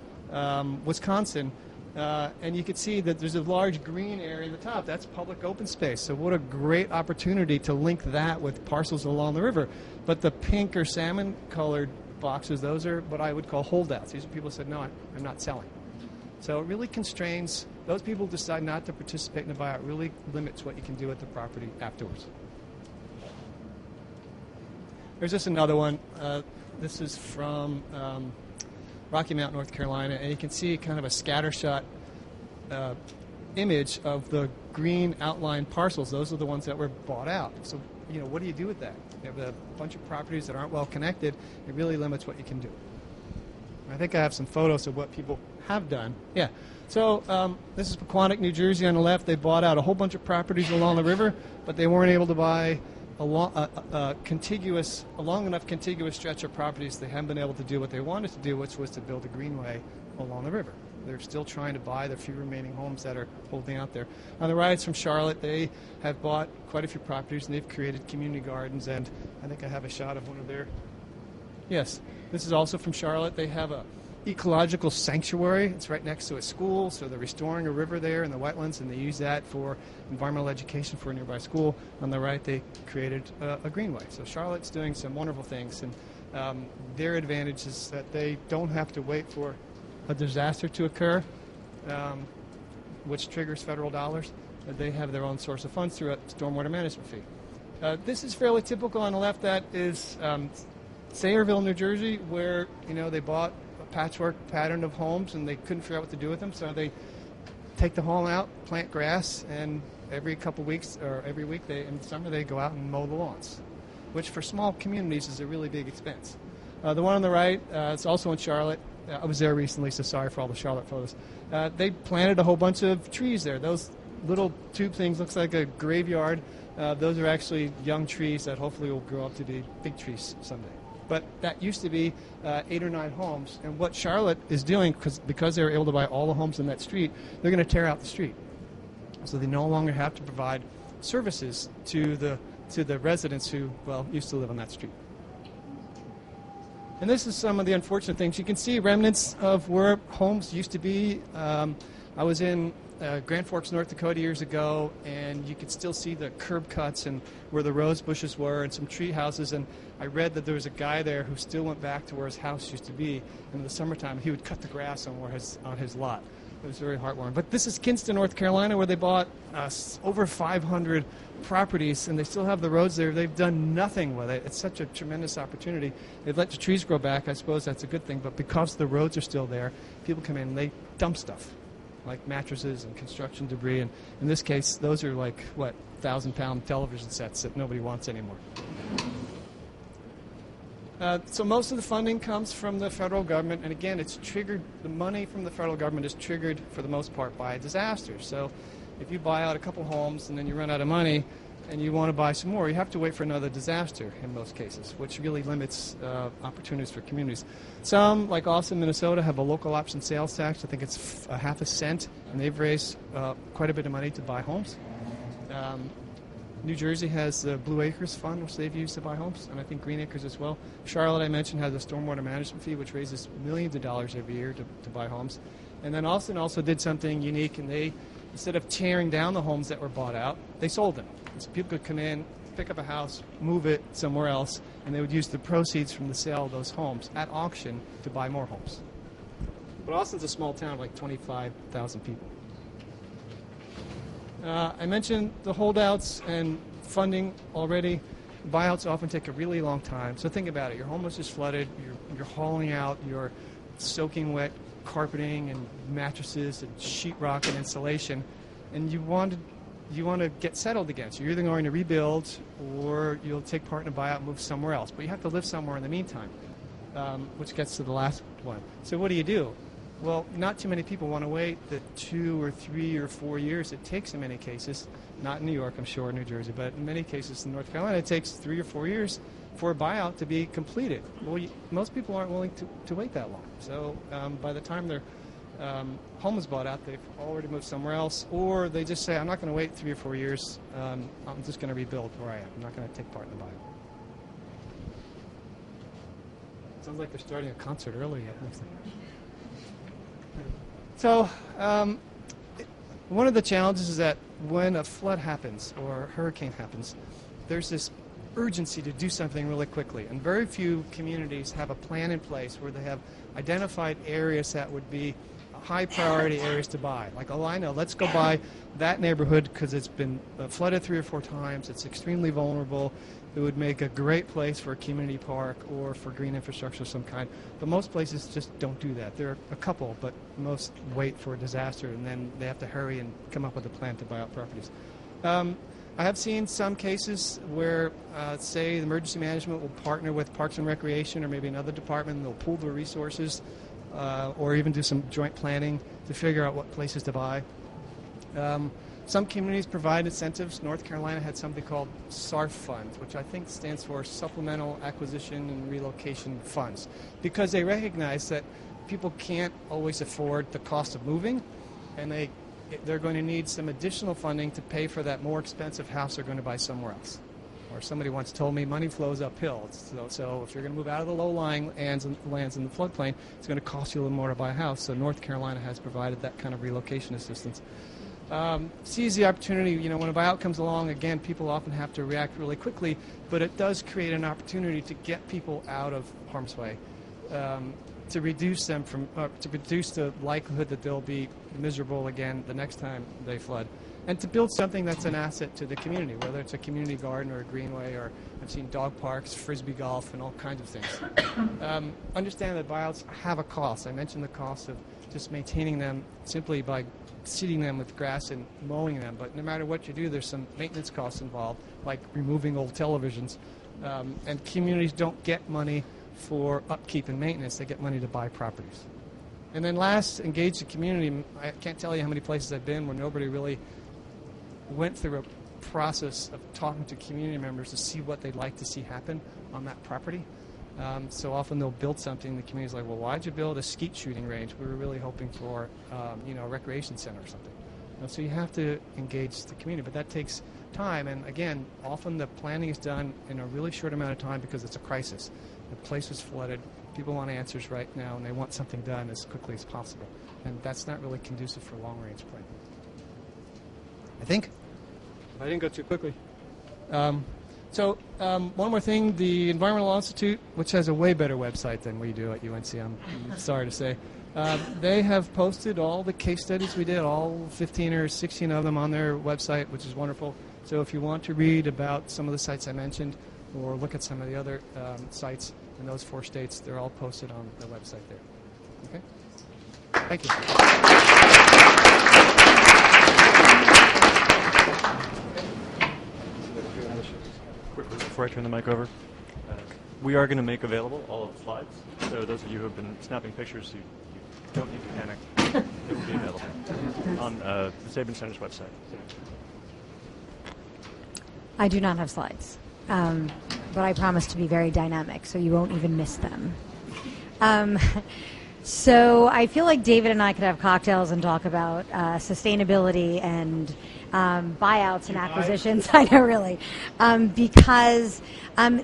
Wisconsin. And you can see that there's a large green area in the top. That's public open space. So what a great opportunity to link that with parcels along the river. But the pink or salmon-colored boxes, those are what I would call holdouts. These are people who said, no, I'm not selling. So it really constrains, those people who decide not to participate in the buyout really limits what you can do with the property afterwards. There's just another one. This is from Rocky Mount, North Carolina, and you can see kind of a scattershot image of the green outlined parcels. Those are the ones that were bought out. So, what do you do with that? You have a bunch of properties that aren't well connected. It really limits what you can do. I think I have some photos of what people have done. Yeah. So this is Pequannock, New Jersey on the left. They bought out a whole bunch of properties along the river, but they weren't able to buy a long enough contiguous stretch of properties. They haven't been able to do what they wanted to do, which was to build a greenway along the river. They're still trying to buy the few remaining homes that are holding out there. On the right, it's from Charlotte. They have bought quite a few properties, and they've created community gardens, and I think I have a shot of one of their... Yes, this is also from Charlotte. They have a ecological sanctuary. It's right next to a school, so they're restoring a river there in the wetlands, and they use that for environmental education for a nearby school. On the right, they created a greenway. So Charlotte's doing some wonderful things, and their advantage is that they don't have to wait for a disaster to occur, which triggers federal dollars. They have their own source of funds through a stormwater management fee. This is fairly typical on the left. That is Sayreville, New Jersey, where they bought a patchwork pattern of homes and they couldn't figure out what to do with them, so they take the home out, plant grass, and every couple weeks or every week in the summer they go out and mow the lawns, which for small communities is a really big expense. The one on the right, it's also in Charlotte. I was there recently, so sorry for all the Charlotte photos. They planted a whole bunch of trees there. Those little tube things looks like a graveyard. Those are actually young trees that hopefully will grow up to be big trees someday. But that used to be 8 or 9 homes. And what Charlotte is doing, because they were able to buy all the homes in that street, they're going to tear out the street. So they no longer have to provide services to the residents who, used to live on that street. And this is some of the unfortunate things. You can see remnants of where homes used to be. I was in Grand Forks, North Dakota years ago, and you could still see the curb cuts and where the rose bushes were and some tree houses. And I read that there was a guy there who still went back to where his house used to be. And in the summertime, he would cut the grass on his lot. It was very heartwarming. But this is Kinston, North Carolina, where they bought over 500 properties, and they still have the roads there. They've done nothing with it. It's such a tremendous opportunity. They've let the trees grow back. I suppose that's a good thing. But because the roads are still there, people come in and they dump stuff, like mattresses and construction debris. And in this case, those are like, 1,000-pound television sets that nobody wants anymore. So most of the funding comes from the federal government, and again, it's triggered. The money from the federal government is triggered for the most part by a disaster. So if you buy out a couple homes and then you run out of money and you want to buy some more, you have to wait for another disaster in most cases, which really limits opportunities for communities. Some, like Austin, Minnesota, have a local option sales tax. I think it's half a cent, and they've raised quite a bit of money to buy homes. New Jersey has the Blue Acres Fund, which they've used to buy homes, and I think Green Acres as well. Charlotte, I mentioned, has a stormwater management fee, which raises millions of dollars every year to buy homes. And then Austin also did something unique, and they, instead of tearing down the homes that were bought out, they sold them. So people could come in, pick up a house, move it somewhere else, and they would use the proceeds from the sale of those homes at auction to buy more homes. But Austin's a small town of like 25,000 people. I mentioned the holdouts and funding already. Buyouts often take a really long time. So think about it. Your home was just flooded. You're hauling out. You're soaking wet carpeting and mattresses and sheetrock and insulation, and you want to get settled again. So you're either going to rebuild or you'll take part in a buyout and move somewhere else. But you have to live somewhere in the meantime, which gets to the last one. So what do? Well, not too many people want to wait the 2 or 3 or 4 years it takes in many cases. Not in New York, I'm sure, or New Jersey, but in many cases in North Carolina, it takes 3 or 4 years for a buyout to be completed. Well, most people aren't willing to wait that long. So by the time their home is bought out, they've already moved somewhere else, or they just say, I'm not going to wait 3 or 4 years. I'm just going to rebuild where I am. I'm not going to take part in the buyout. Sounds like they're starting a concert early. So one of the challenges is that when a flood happens or a hurricane happens, there's this urgency to do something really quickly. And very few communities have a plan in place where they have identified areas that would be high priority areas to buy. Like, oh, I know, let's go buy that neighborhood because it's been flooded 3 or 4 times. It's extremely vulnerable. It would make a great place for a community park or for green infrastructure of some kind. But most places just don't do that. There are a couple, but most wait for a disaster, and then they have to hurry and come up with a plan to buy out properties. I have seen some cases where, say, the emergency management will partner with Parks and Recreation or maybe another department, and they'll pool their resources or even do some joint planning to figure out what places to buy. Some communities provide incentives. North Carolina had something called SARF funds, which I think stands for Supplemental Acquisition and Relocation Funds, because they recognize that people can't always afford the cost of moving, and they're going to need some additional funding to pay for that more expensive house they're going to buy somewhere else. Or somebody once told me money flows uphill. So if you're going to move out of the low-lying lands in the floodplain, it's going to cost you a little more to buy a house. So North Carolina has provided that kind of relocation assistance. Seize the opportunity. You know, when a buyout comes along, again, people often have to react really quickly, but it does create an opportunity to get people out of harm's way, to reduce them from, to reduce the likelihood that they'll be miserable again the next time they flood, and to build something that's an asset to the community, whether it's a community garden or a greenway, or I've seen dog parks, frisbee golf, and all kinds of things. Understand that buyouts have a cost. I mentioned the cost of just maintaining them simply by seeding them with grass and mowing them, but no matter what you do, there's some maintenance costs involved, like removing old televisions, and communities don't get money for upkeep and maintenance. They get money to buy properties. And then last, engage the community. I can't tell you how many places I've been where nobody really went through a process of talking to community members to see what they'd like to see happen on that property. So often they'll build something, the community's like, well, why'd you build a skeet shooting range? We were really hoping for a recreation center or something. So you have to engage the community, but that takes time. And again, often the planning is done in a really short amount of time because it's a crisis. The place was flooded. People want answers right now, and they want something done as quickly as possible. And that's not really conducive for long-range planning. I think. If I didn't go too quickly. One more thing, the Environmental Law Institute, which has a way better website than we do at UNC, I'm sorry to say, they have posted all the case studies we did, all 15 or 16 of them on their website, which is wonderful. So if you want to read about some of the sites I mentioned or look at some of the other sites in those 4 states, they're all posted on the website there. Okay? Thank you. Quickly, before I turn the mic over, we are going to make available all of the slides. So those of you who have been snapping pictures, you don't need to panic. They will be available on the Sabin Center's website. I do not have slides, but I promise to be very dynamic, so you won't even miss them. So I feel like David and I could have cocktails and talk about sustainability and buyouts and acquisitions. I know, really, because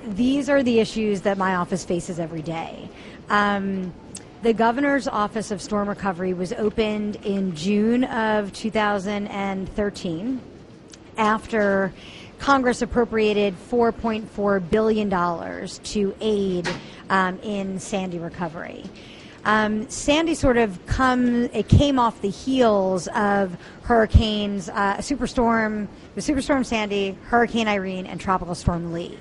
these are the issues that my office faces every day. The Governor's Office of Storm Recovery was opened in June of 2013 after Congress appropriated $4.4 billion to aid in Sandy recovery. Sandy sort of came off the heels of hurricanes, Superstorm Sandy, Hurricane Irene, and Tropical Storm Lee.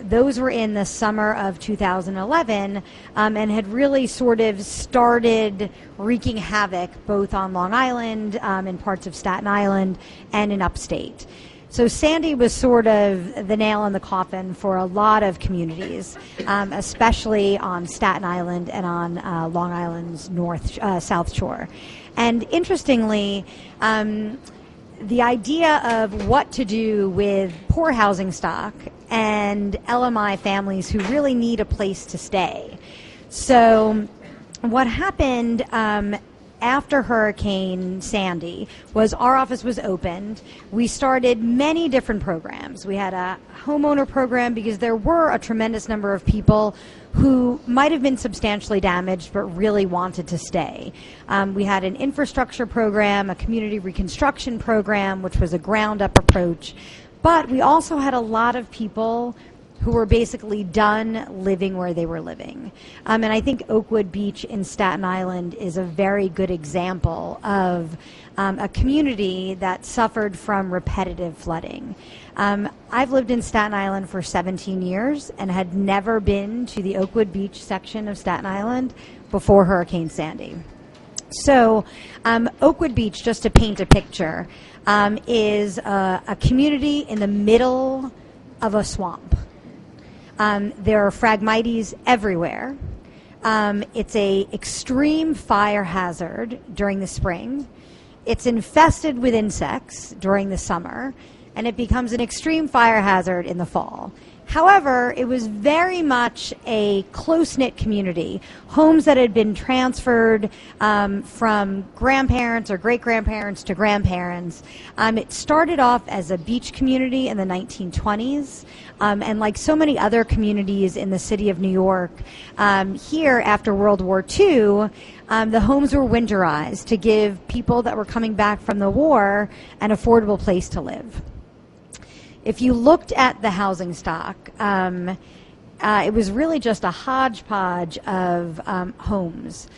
Those were in the summer of 2011 and had really sort of started wreaking havoc both on Long Island, in parts of Staten Island, and in upstate. So Sandy was sort of the nail in the coffin for a lot of communities, especially on Staten Island and on Long Island's south shore. And interestingly, the idea of what to do with poor housing stock and LMI families who really need a place to stay. So what happened after Hurricane Sandy was our office was opened. We started many different programs. We had a homeowner program because there were a tremendous number of people who might have been substantially damaged but really wanted to stay. We had an infrastructure program, a community reconstruction program, which was a ground-up approach. But we also had a lot of people who were basically done living where they were living. And I think Oakwood Beach in Staten Island is a very good example of a community that suffered from repetitive flooding. I've lived in Staten Island for 17 years and had never been to the Oakwood Beach section of Staten Island before Hurricane Sandy. So Oakwood Beach, just to paint a picture, is a community in the middle of a swamp. There are Phragmites everywhere. It's a extreme fire hazard during the spring. It's infested with insects during the summer, and it becomes an extreme fire hazard in the fall. However, it was very much a close-knit community. Homes that had been transferred from grandparents or great-grandparents to grandparents. It started off as a beach community in the 1920s. And like so many other communities in the city of New York, here after World War II, the homes were winterized to give people that were coming back from the war an affordable place to live. If you looked at the housing stock, it was really just a hodgepodge of homes.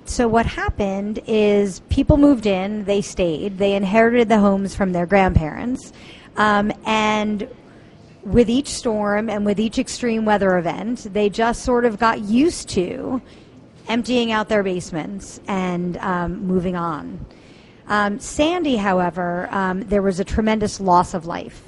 So what happened is people moved in, they stayed, they inherited the homes from their grandparents, and with each storm and with each extreme weather event, they just sort of got used to emptying out their basements and moving on. Sandy, however, there was a tremendous loss of life.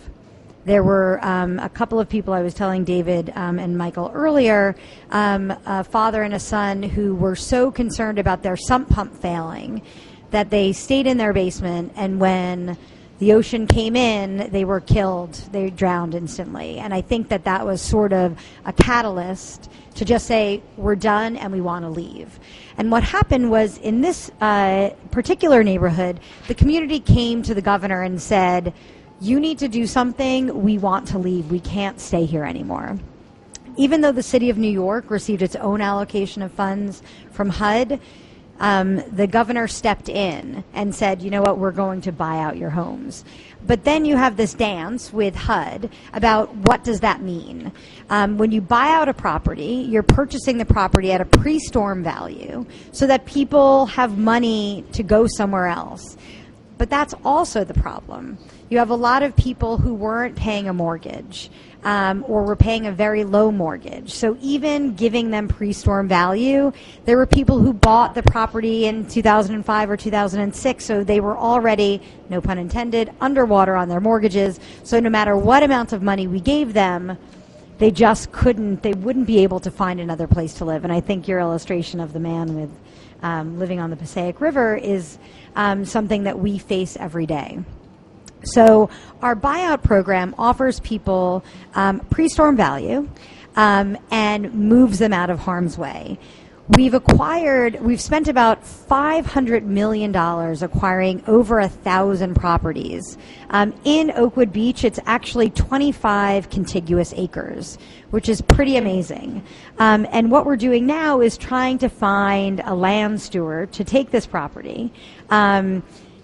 There were a couple of people, I was telling David and Michael earlier, a father and a son who were so concerned about their sump pump failing that they stayed in their basement, and when the ocean came in, they were killed. They drowned instantly. And I think that that was sort of a catalyst to just say, we're done and we want to leave. And what happened was in this particular neighborhood, the community came to the governor and said, you need to do something. We want to leave. We can't stay here anymore. Even though the city of New York received its own allocation of funds from HUD, the governor stepped in and said, you know what, we're going to buy out your homes. But then you have this dance with HUD about what does that mean. When you buy out a property, you're purchasing the property at a pre-storm value so that people have money to go somewhere else. But that's also the problem. You have a lot of people who weren't paying a mortgage or were paying a very low mortgage. So even giving them pre-storm value, there were people who bought the property in 2005 or 2006, so they were already, no pun intended, underwater on their mortgages. So no matter what amount of money we gave them, they just couldn't, they wouldn't be able to find another place to live. And I think your illustration of the man with living on the Passaic River is something that we face every day. So our buyout program offers people pre-storm value and moves them out of harm's way. We've spent about $500 million acquiring over 1,000 properties. In Oakwood Beach, it's actually 25 contiguous acres, which is pretty amazing. And what we're doing now is trying to find a land steward to take this property.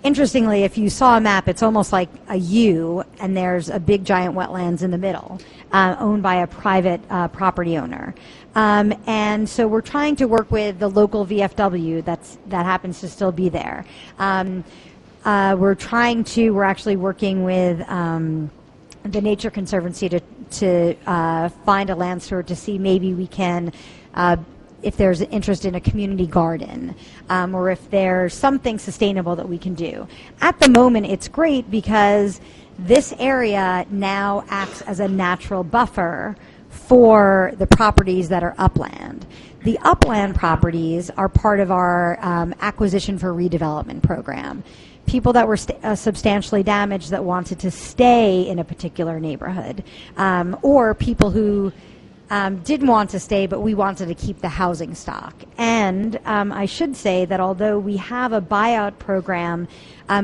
Interestingly, if you saw a map, it's almost like a U, and there's a big giant wetlands in the middle, owned by a private property owner. And so we're trying to work with the local VFW that happens to still be there. We're actually working with the Nature Conservancy to find a land steward to see maybe we can if there's an interest in a community garden, or if there's something sustainable that we can do. At the moment, it's great because this area now acts as a natural buffer for the properties that are upland. The upland properties are part of our acquisition for redevelopment program. People that were substantially damaged that wanted to stay in a particular neighborhood, or people who didn't want to stay, but we wanted to keep the housing stock. And I should say that although we have a buyout program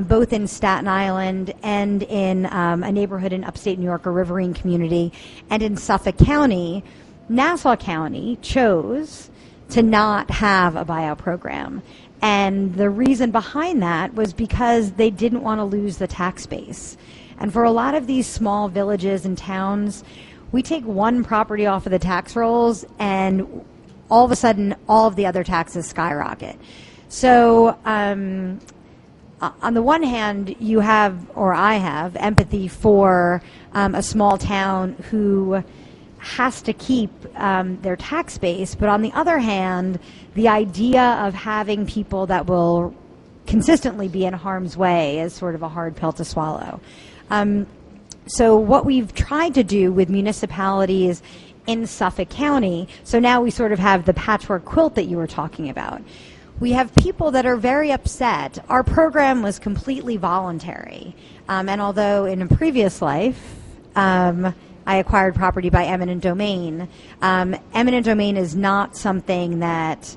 both in Staten Island and in a neighborhood in upstate New York, a riverine community, and in Suffolk County, Nassau County chose to not have a buyout program. And the reason behind that was because they didn't want to lose the tax base. And for a lot of these small villages and towns, we take one property off of the tax rolls and all of a sudden all of the other taxes skyrocket. So on the one hand, you have, or I have, empathy for a small town who has to keep their tax base, but on the other hand, the idea of having people that will consistently be in harm's way is sort of a hard pill to swallow. So what we've tried to do with municipalities in Suffolk County, so now we sort of have the patchwork quilt that you were talking about. We have people that are very upset. Our program was completely voluntary. And although in a previous life, I acquired property by eminent domain, eminent domain is not something that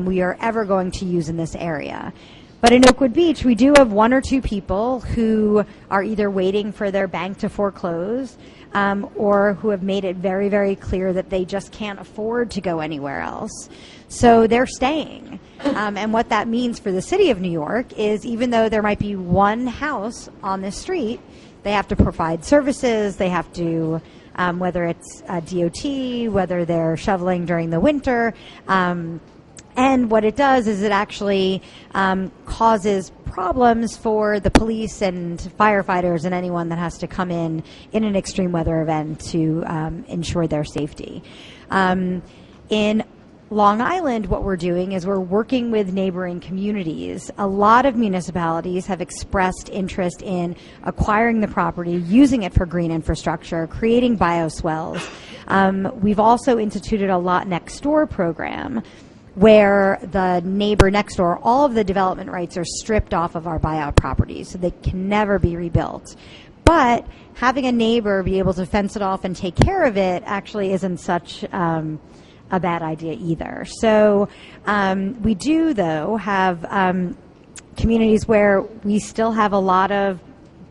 we are ever going to use in this area. But in Oakwood Beach, we do have one or two people who are either waiting for their bank to foreclose or who have made it very, very clear that they just can't afford to go anywhere else. So they're staying. And what that means for the city of New York is even though there might be one house on this street, they have to provide services, they have to, whether it's DOT, whether they're shoveling during the winter, and what it does is it actually causes problems for the police and firefighters and anyone that has to come in an extreme weather event to ensure their safety. In Long Island, what we're doing is we're working with neighboring communities. A lot of municipalities have expressed interest in acquiring the property, using it for green infrastructure, creating bioswales. We've also instituted a Lot Next Door program where the neighbor next door, all of the development rights are stripped off of our buyout properties, so they can never be rebuilt. But having a neighbor be able to fence it off and take care of it actually isn't such a bad idea either. So we do, though, have communities where we still have a lot of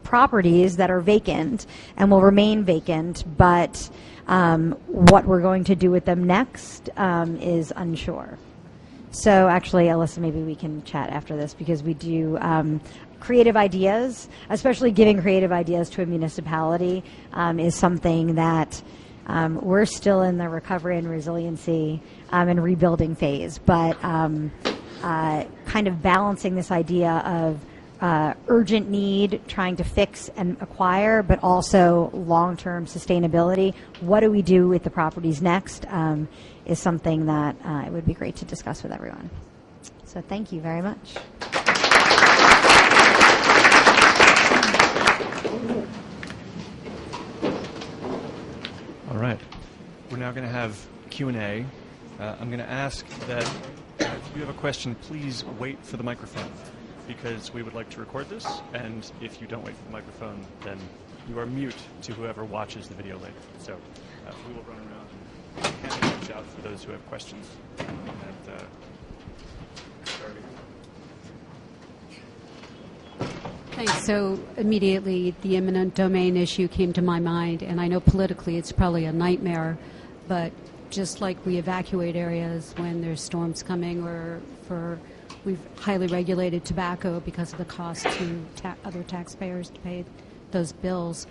properties that are vacant and will remain vacant, but what we're going to do with them next is unsure. So actually, Alyssa, maybe we can chat after this because we do creative ideas, especially giving creative ideas to a municipality is something that we're still in the recovery and resiliency and rebuilding phase, but kind of balancing this idea of urgent need, trying to fix and acquire, but also long-term sustainability. What do we do with the properties next is something that it would be great to discuss with everyone. So thank you very much. All right. We're now going to have Q&A. I'm going to ask that if you have a question, please wait for the microphone, because we would like to record this, and if you don't wait for the microphone, then you are mute to whoever watches the video later. So we will run around and hand things out for those who have questions. Thanks. So immediately the eminent domain issue came to my mind, and I know politically it's probably a nightmare, but just like we evacuate areas when there's storms coming, or we've highly regulated tobacco because of the cost to other taxpayers to pay those bills.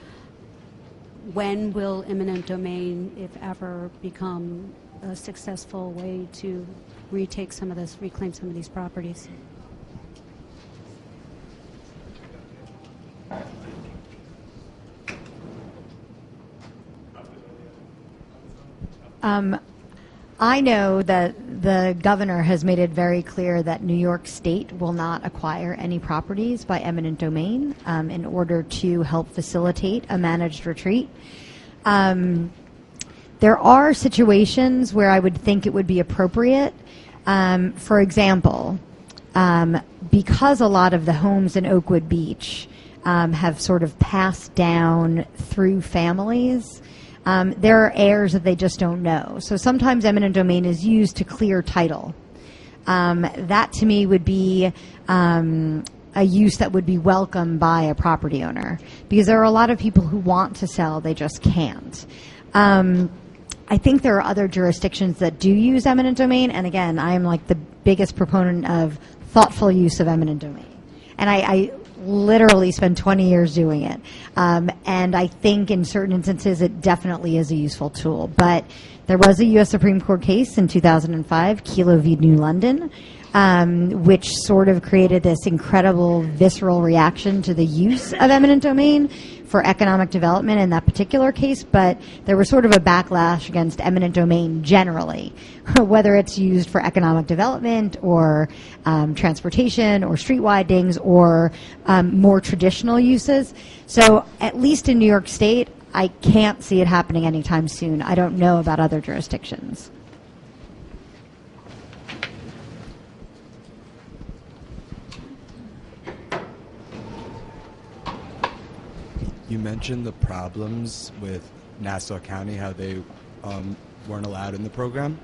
When will eminent domain, if ever, become a successful way to reclaim some of these properties? I know that the governor has made it very clear that New York State will not acquire any properties by eminent domain in order to help facilitate a managed retreat. There are situations where I would think it would be appropriate. For example, because a lot of the homes in Oakwood Beach have sort of passed down through families, there are heirs that they just don't know. So sometimes eminent domain is used to clear title. That to me would be a use that would be welcomed by a property owner, because there are a lot of people who want to sell, they just can't. I think there are other jurisdictions that do use eminent domain, and again, I am like the biggest proponent of thoughtful use of eminent domain. And I literally spent 20 years doing it. And I think in certain instances it definitely is a useful tool. But there was a U.S. Supreme Court case in 2005, Kelo v. New London, which sort of created this incredible visceral reaction to the use of eminent domain for economic development in that particular case, but there was sort of a backlash against eminent domain generally, whether it's used for economic development or transportation or street widenings or more traditional uses. So at least in New York State, I can't see it happening anytime soon. I don't know about other jurisdictions. You mentioned the problems with Nassau County, how they weren't allowed in the program.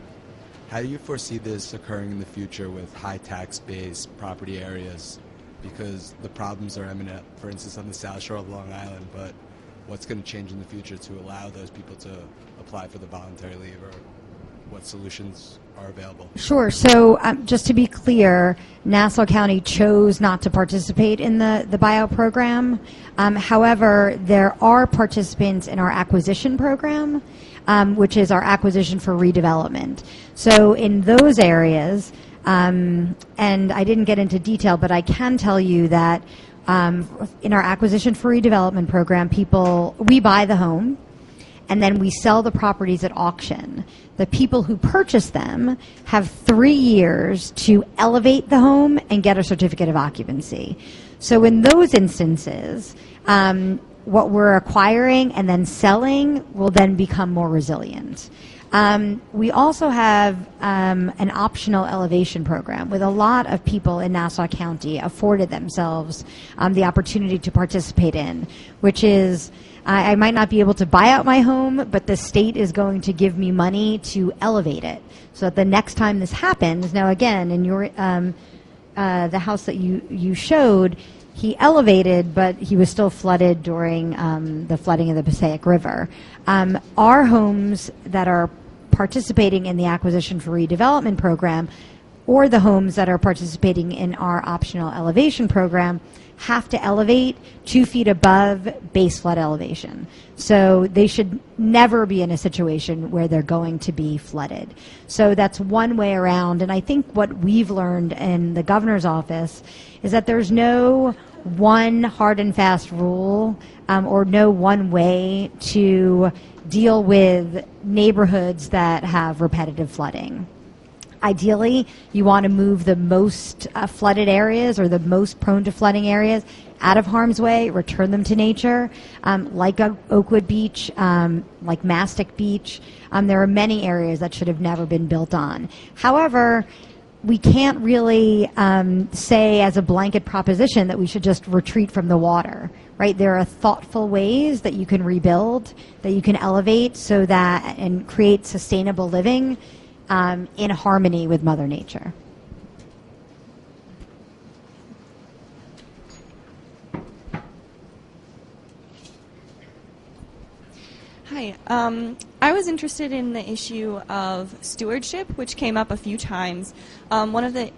How do you foresee this occurring in the future with high tax base property areas? Because the problems are eminent, for instance, on the South Shore of Long Island, but what's going to change in the future to allow those people to apply for the voluntary leave, or what solutions are available? Sure. So just to be clear, Nassau County chose not to participate in the buyout program. However, there are participants in our acquisition program, which is our acquisition for redevelopment. So in those areas, and I didn't get into detail, but I can tell you that in our acquisition for redevelopment program, we buy the home, and then we sell the properties at auction. The people who purchase them have 3 years to elevate the home and get a certificate of occupancy. So in those instances, what we're acquiring and then selling will then become more resilient. We also have an optional elevation program with a lot of people in Nassau County afforded themselves the opportunity to participate in, which is I might not be able to buy out my home, but the state is going to give me money to elevate it. So that the next time this happens, now again, in your the house that you showed, he elevated, but he was still flooded during the flooding of the Passaic River. Our homes that are participating in the acquisition for redevelopment program, or the homes that are participating in our optional elevation program, have to elevate 2 feet above base flood elevation. So they should never be in a situation where they're going to be flooded. So that's one way around. And I think what we've learned in the governor's office is that there's no one hard and fast rule or no one way to deal with neighborhoods that have repetitive flooding. Ideally, you want to move the most flooded areas or the most prone to flooding areas out of harm's way, return them to nature, like Oakwood Beach, like Mastic Beach. There are many areas that should have never been built on. However, we can't really say as a blanket proposition that we should just retreat from the water, right? There are thoughtful ways that you can rebuild, that you can elevate so that and create sustainable living in harmony with Mother Nature. Hi. I was interested in the issue of stewardship, which came up a few times. One of the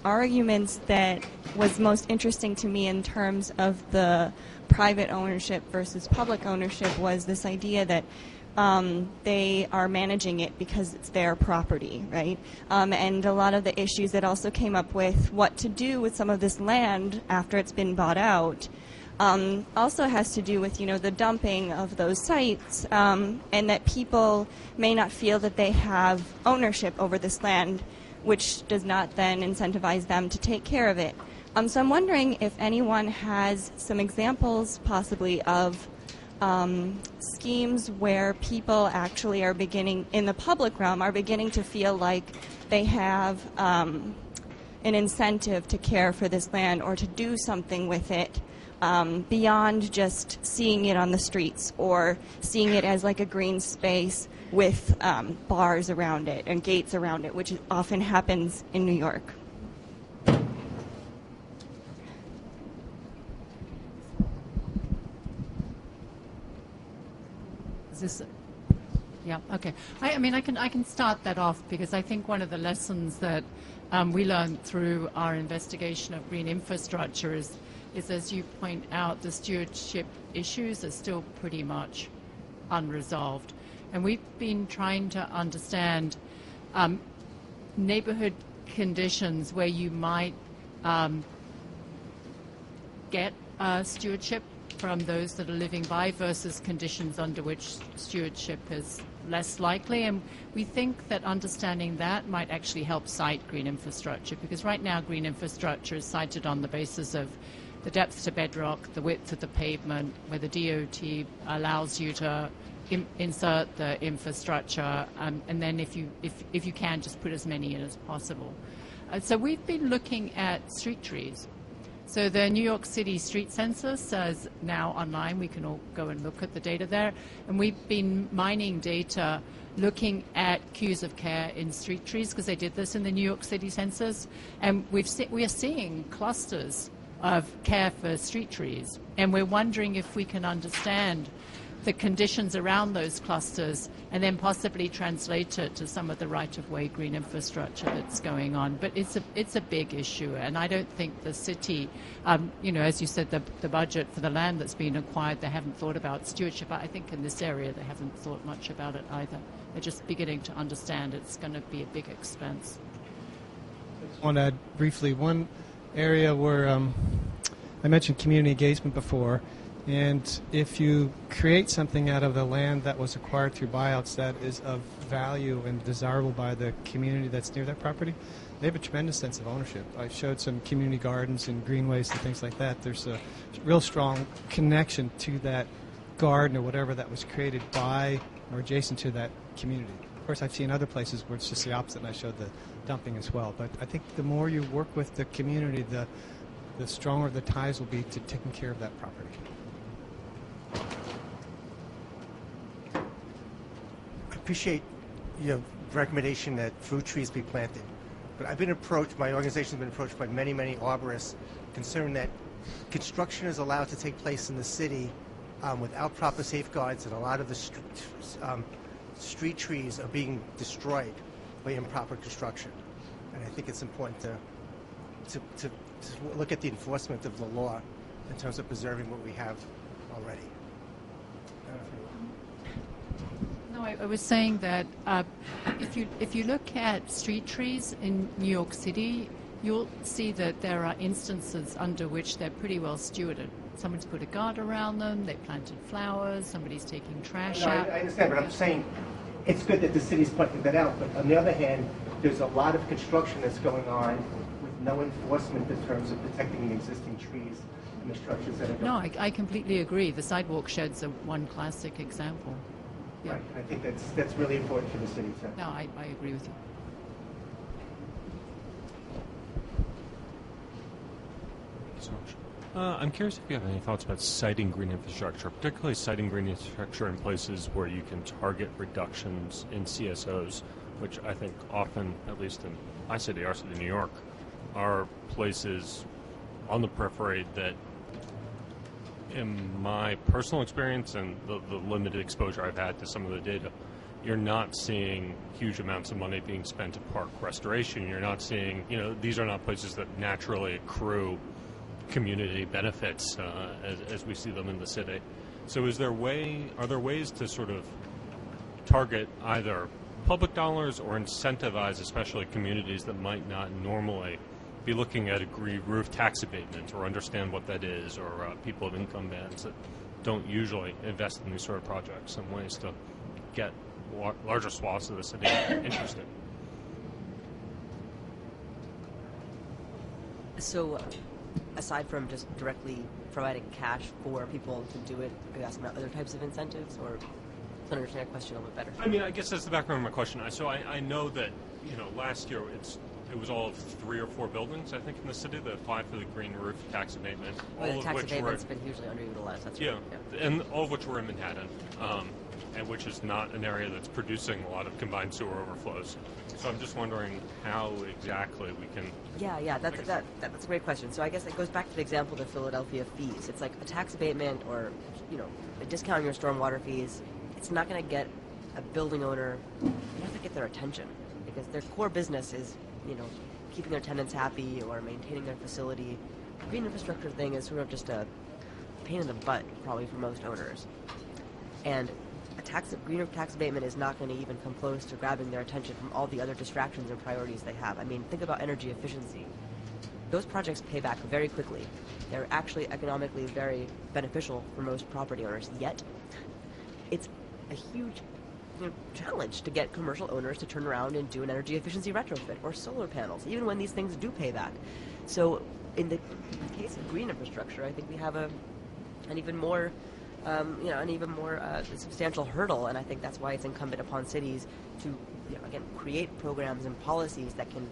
arguments that was most interesting to me in terms of the private ownership versus public ownership was this idea that they are managing it because it's their property, right? And a lot of the issues that also came up with what to do with some of this land after it's been bought out also has to do with, the dumping of those sites, and that people may not feel that they have ownership over this land, which does not then incentivize them to take care of it. So I'm wondering if anyone has some examples possibly of schemes where people actually are beginning, in the public realm, are beginning to feel like they have an incentive to care for this land or to do something with it, beyond just seeing it on the streets or seeing it as like a green space with bars around it and gates around it, which often happens in New York. Is this? Yeah. Okay. I mean, I can start that off because I think one of the lessons that we learned through our investigation of green infrastructure is as you point out, the stewardship issues are still pretty much unresolved, and we've been trying to understand neighborhood conditions where you might get stewardship from those that are living by versus conditions under which stewardship is less likely. And we think that understanding that might actually help cite green infrastructure, because right now green infrastructure is cited on the basis of the depth to bedrock, the width of the pavement, where the DOT allows you to insert the infrastructure, and then if you can, just put as many in as possible. So we've been looking at street trees. So the New York City Street Census is now online. We can all go and look at the data there. And we've been mining data looking at queues of care in street trees, because they did this in the New York City Census. And we are seeing clusters of care for street trees. And we're wondering if we can understand the conditions around those clusters and then possibly translate it to some of the right-of-way green infrastructure that's going on. But it's a big issue, and I don't think the city, as you said, the budget for the land that's been acquired, they haven't thought about stewardship. I think in this area they haven't thought much about it either. They're just beginning to understand it's going to be a big expense. I just want to add briefly one area where I mentioned community engagement before. And if you create something out of the land that was acquired through buyouts that is of value and desirable by the community that's near that property, they have a tremendous sense of ownership. I showed some community gardens and greenways and things like that. There's a real strong connection to that garden or whatever that was created by or adjacent to that community. Of course, I've seen other places where it's just the opposite, and I showed the dumping as well. But I think the more you work with the community, the stronger the ties will be to taking care of that property. Appreciate the recommendation that fruit trees be planted, but I've been approached, my organization has been approached by many arborists concerned that construction is allowed to take place in the city without proper safeguards, and a lot of the street trees are being destroyed by improper construction. And I think it's important to look at the enforcement of the law in terms of preserving what we have already. No, I was saying that if you look at street trees in New York City, you'll see that there are instances under which they're pretty well stewarded. Someone's put a guard around them, they planted flowers, somebody's taking trash out. I understand, but I'm saying it's good that the city's pointing that out, but on the other hand, there's a lot of construction that's going on with no enforcement in terms of protecting the existing trees and the structures that are going on. No, I completely agree. The sidewalk sheds are one classic example. Yeah. Right. I think that's really important for the city. So. No, I agree with you. I'm curious if you have any thoughts about citing green infrastructure, particularly citing green infrastructure in places where you can target reductions in CSOs, which I think often, at least in our city, New York, are places on the periphery that, in my personal experience and the limited exposure I've had to some of the data, you're not seeing huge amounts of money being spent to park restoration. You're not seeing, these are not places that naturally accrue community benefits as we see them in the city. So are there ways to sort of target either public dollars or incentivize especially communities that might not normally be looking at a green roof tax abatement or understand what that is, or people of income bands that don't usually invest in these sort of projects, and ways to get larger swaths of the city interested? So, aside from just directly providing cash for people to do it, are you asking about other types of incentives, or to understand a question a little bit better? I mean, I guess that's the background of my question. So I know that last year it it was all of 3 or 4 buildings, I think, in the city that applied for the green roof tax abatement. Well, all the of tax which abatement's were, been hugely underutilized. That's yeah, right. Yeah. and all of which were in Manhattan, and which is not an area that's producing a lot of combined sewer overflows. So I'm just wondering how exactly we can... Yeah, that's a great question. So I guess it goes back to the example of the Philadelphia fees. It's like a tax abatement or, a discount on your stormwater fees. It's not going to get a building owner, you have to get their attention because their core business is, keeping their tenants happy or maintaining their facility. The green infrastructure thing is sort of just a pain in the butt probably for most owners. And green roof tax abatement is not going to even come close to grabbing their attention from all the other distractions and priorities they have. I mean, think about energy efficiency. Those projects pay back very quickly. They're actually economically very beneficial for most property owners, yet it's a huge challenge to get commercial owners to turn around and do an energy efficiency retrofit or solar panels, even when these things do pay back. So in the case of green infrastructure, I think we have an even more substantial hurdle, and I think that's why it's incumbent upon cities to, again, create programs and policies that can,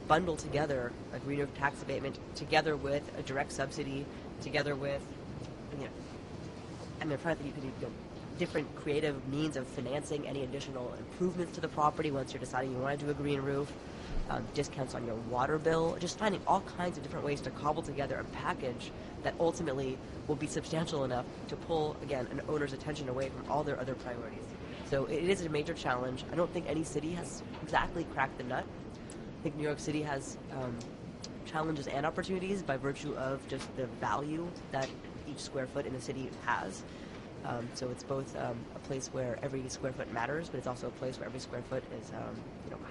bundle together a green roof tax abatement together with a direct subsidy, together with, I'm trying to think you could different creative means of financing any additional improvements to the property once you're deciding you want to do a green roof, discounts on your water bill, just finding all kinds of different ways to cobble together a package that ultimately will be substantial enough to pull, again, an owner's attention away from all their other priorities. So it is a major challenge. I don't think any city has exactly cracked the nut. I think New York City has challenges and opportunities by virtue of just the value that each square foot in the city has. So it's both a place where every square foot matters, but it's also a place where every square foot is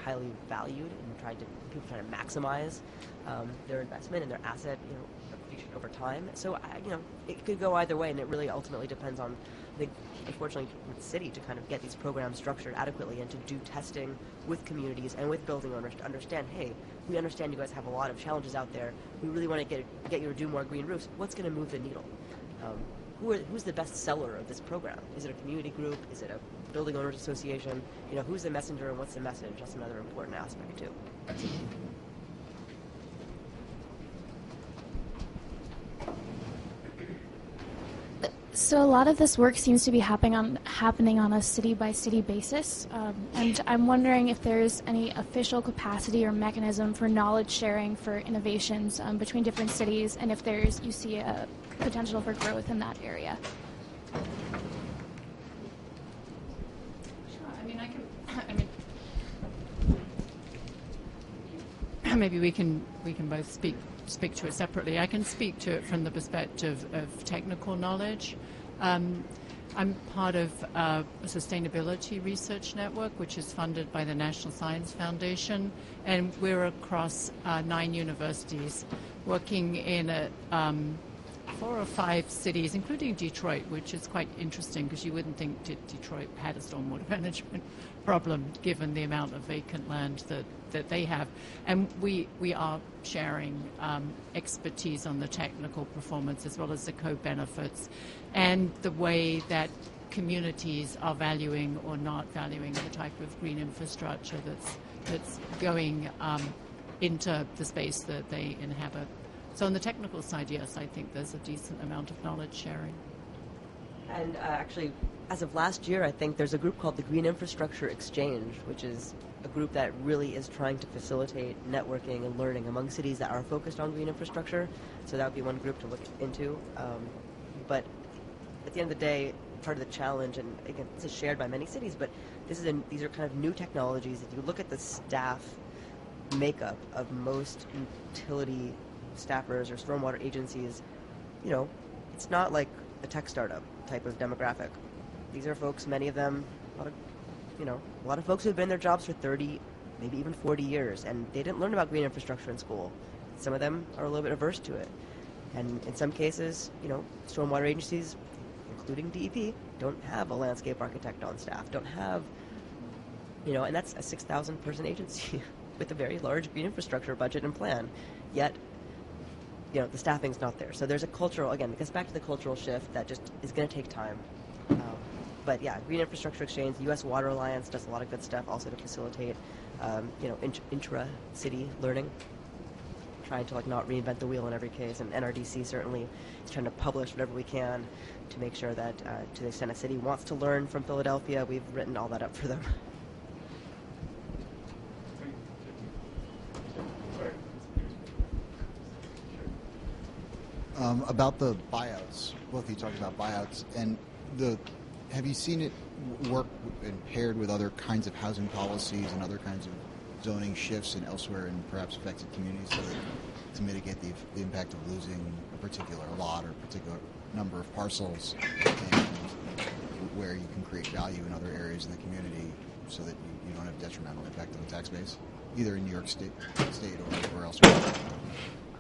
highly valued and people trying to maximize their investment and their asset appreciation over time. So it could go either way, and it really ultimately depends on, I think, unfortunately, the city to kind of get these programs structured adequately and to do testing with communities and with building owners to understand, hey, we understand you guys have a lot of challenges out there. We really want to get you to do more green roofs. What's going to move the needle? Who's the best seller of this program? Is it a community group? Is it a building owners association? Who's the messenger and what's the message? That's another important aspect too. So a lot of this work seems to be happening on a city-by-city basis, and I'm wondering if there's any official capacity or mechanism for knowledge sharing for innovations between different cities, and if you see a potential for growth in that area. Sure. Maybe we can both speak to it separately. I can speak to it from the perspective of technical knowledge. I'm part of a sustainability research network, which is funded by the National Science Foundation, and we're across 9 universities working in 4 or 5 cities, including Detroit, which is quite interesting because you wouldn't think Detroit had a stormwater management problem given the amount of vacant land that they have. And we are sharing expertise on the technical performance as well as the co-benefits and the way that communities are valuing or not valuing the type of green infrastructure that's going into the space that they inhabit. So on the technical side, yes, I think there's a decent amount of knowledge sharing. And actually, as of last year, I think there's a group called the Green Infrastructure Exchange, which is a group that really is trying to facilitate networking and learning among cities that are focused on green infrastructure. So that would be one group to look into. But at the end of the day, part of the challenge, and again, this is shared by many cities, but these are kind of new technologies. If you look at the staff makeup of most utility staffers or stormwater agencies, it's not like a tech startup type of demographic. These are folks, many of them, a lot of folks who have been in their jobs for 30, maybe even 40 years, and they didn't learn about green infrastructure in school. Some of them are a little bit averse to it. And in some cases, stormwater agencies, including DEP, don't have a landscape architect on staff, don't have, and that's a 6,000 person agency with a very large green infrastructure budget and plan. Yet, the staffing's not there. So there's a cultural, again, it gets back to the cultural shift that just is going to take time. But yeah, Green Infrastructure Exchange, the U.S. Water Alliance does a lot of good stuff also to facilitate intra-city learning, trying to not reinvent the wheel in every case. And NRDC certainly is trying to publish whatever we can to make sure that to the extent a city wants to learn from Philadelphia, we've written all that up for them. About the buyouts, both of you talked about buyouts, and have you seen it work and paired with other kinds of housing policies and other kinds of zoning shifts and elsewhere in perhaps affected communities to mitigate the impact of losing a particular lot or a particular number of parcels, and where you can create value in other areas in the community so that you don't have detrimental impact on the tax base, either in New York State or elsewhere?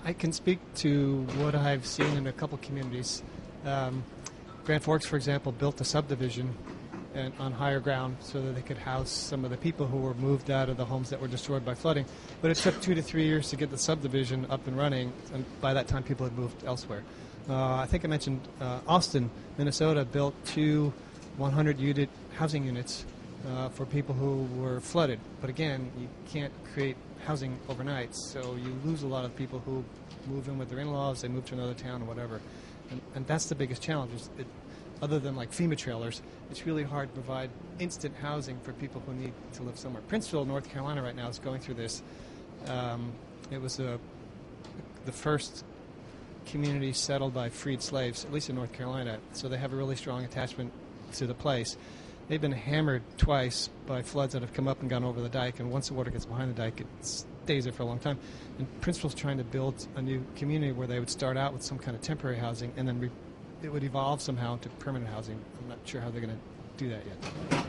I can speak to what I've seen in a couple communities. Grand Forks, for example, built a subdivision on higher ground so that they could house some of the people who were moved out of the homes that were destroyed by flooding. But it took 2 to 3 years to get the subdivision up and running, and by that time people had moved elsewhere. I think I mentioned Austin, Minnesota, built 2 100-unit housing units for people who were flooded. But again, you can't create housing overnight, so you lose a lot of people who move in with their in-laws, they move to another town or whatever. And that's the biggest challenge. Other than FEMA trailers, it's really hard to provide instant housing for people who need to live somewhere. Princeville, North Carolina right now is going through this. It was the first community settled by freed slaves, at least in North Carolina, so they have a really strong attachment to the place. They've been hammered twice by floods that have come up and gone over the dike, and once the water gets behind the dike, it stays there for a long time. And Princeville's trying to build a new community where they would start out with some kind of temporary housing, and then it would evolve somehow into permanent housing. I'm not sure how they're going to do that yet.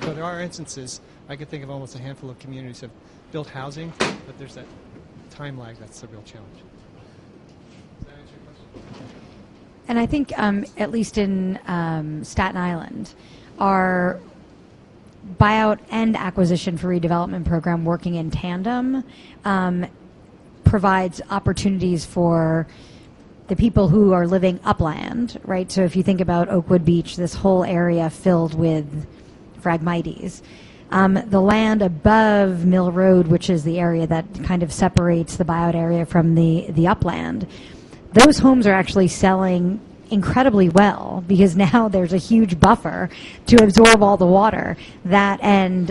But there are instances, I could think of almost a handful of communities that have built housing, but there's that time lag that's the real challenge. Does that answer your question? And I think, at least in Staten Island, our buyout and acquisition for redevelopment program working in tandem provides opportunities for the people who are living upland, right? So if you think about Oakwood Beach, this whole area filled with Phragmites. The land above Mill Road, which is the area that kind of separates the buyout area from the upland, those homes are actually selling incredibly well because now there's a huge buffer to absorb all the water. That and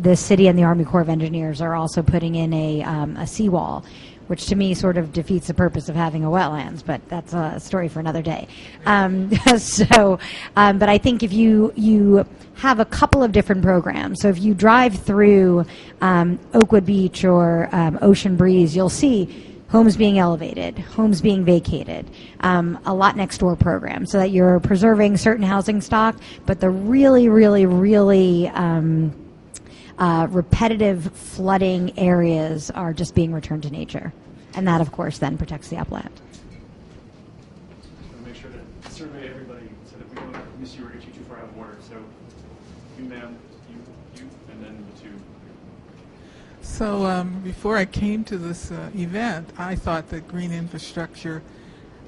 the city and the Army Corps of Engineers are also putting in a seawall, which to me sort of defeats the purpose of having a wetlands, but that's a story for another day. But I think if you have a couple of different programs, so if you drive through Oakwood Beach or Ocean Breeze, you'll see homes being elevated, homes being vacated, a lot next door program, so that you're preserving certain housing stock, but the really, really, really repetitive flooding areas are just being returned to nature. And that, of course, then protects the upland. Make sure to survey everybody so that we don't miss you or get you too far out of order. So you, ma'am, you, and then the two. So before I came to this event, I thought that green infrastructure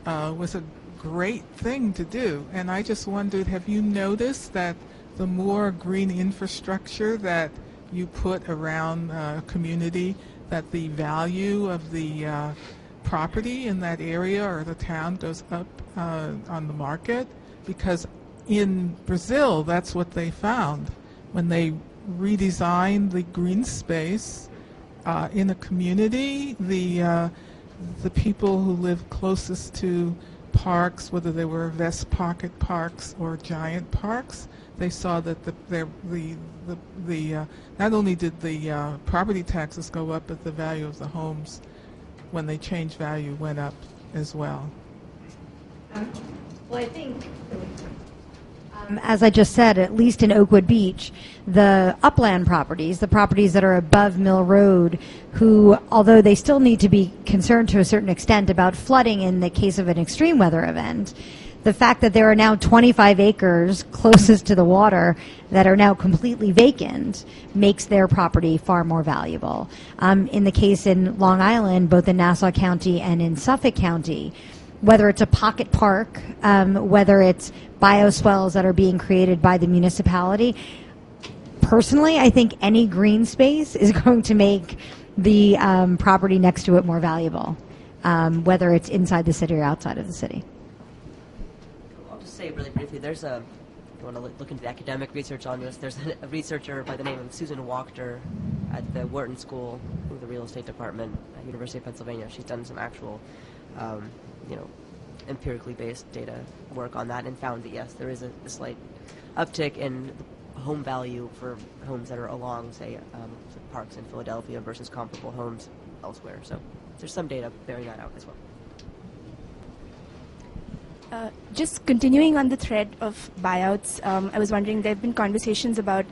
was a great thing to do. And I just wondered, have you noticed that the more green infrastructure that you put around a community, that the value of the property in that area or the town goes up on the market? Because in Brazil, that's what they found. When they redesigned the green space in a community, the people who live closest to parks, whether they were vest pocket parks or giant parks, they saw that not only did the property taxes go up, but the value of the homes, when they changed value, went up as well. Well, I think, as I just said, at least in Oakwood Beach, the upland properties, the properties that are above Mill Road, who, although they still need to be concerned to a certain extent about flooding in the case of an extreme weather event, the fact that there are now 25 acres closest to the water that are now completely vacant makes their property far more valuable. In the case in Long Island, both in Nassau County and in Suffolk County, whether it's a pocket park, whether it's bioswales that are being created by the municipality, personally, I think any green space is going to make the property next to it more valuable, whether it's inside the city or outside of the city. I'll just say really briefly, there's a, if you want to look into the academic research on this, there's a researcher by the name of Susan Wachter at the Wharton School of the Real Estate Department at University of Pennsylvania. She's done some actual, empirically based data work on that and found that, yes, there is a slight uptick in home value for homes that are along, say, parks in Philadelphia versus comparable homes elsewhere. So there's some data bearing that out as well. Just continuing on the thread of buyouts, I was wondering, there have been conversations about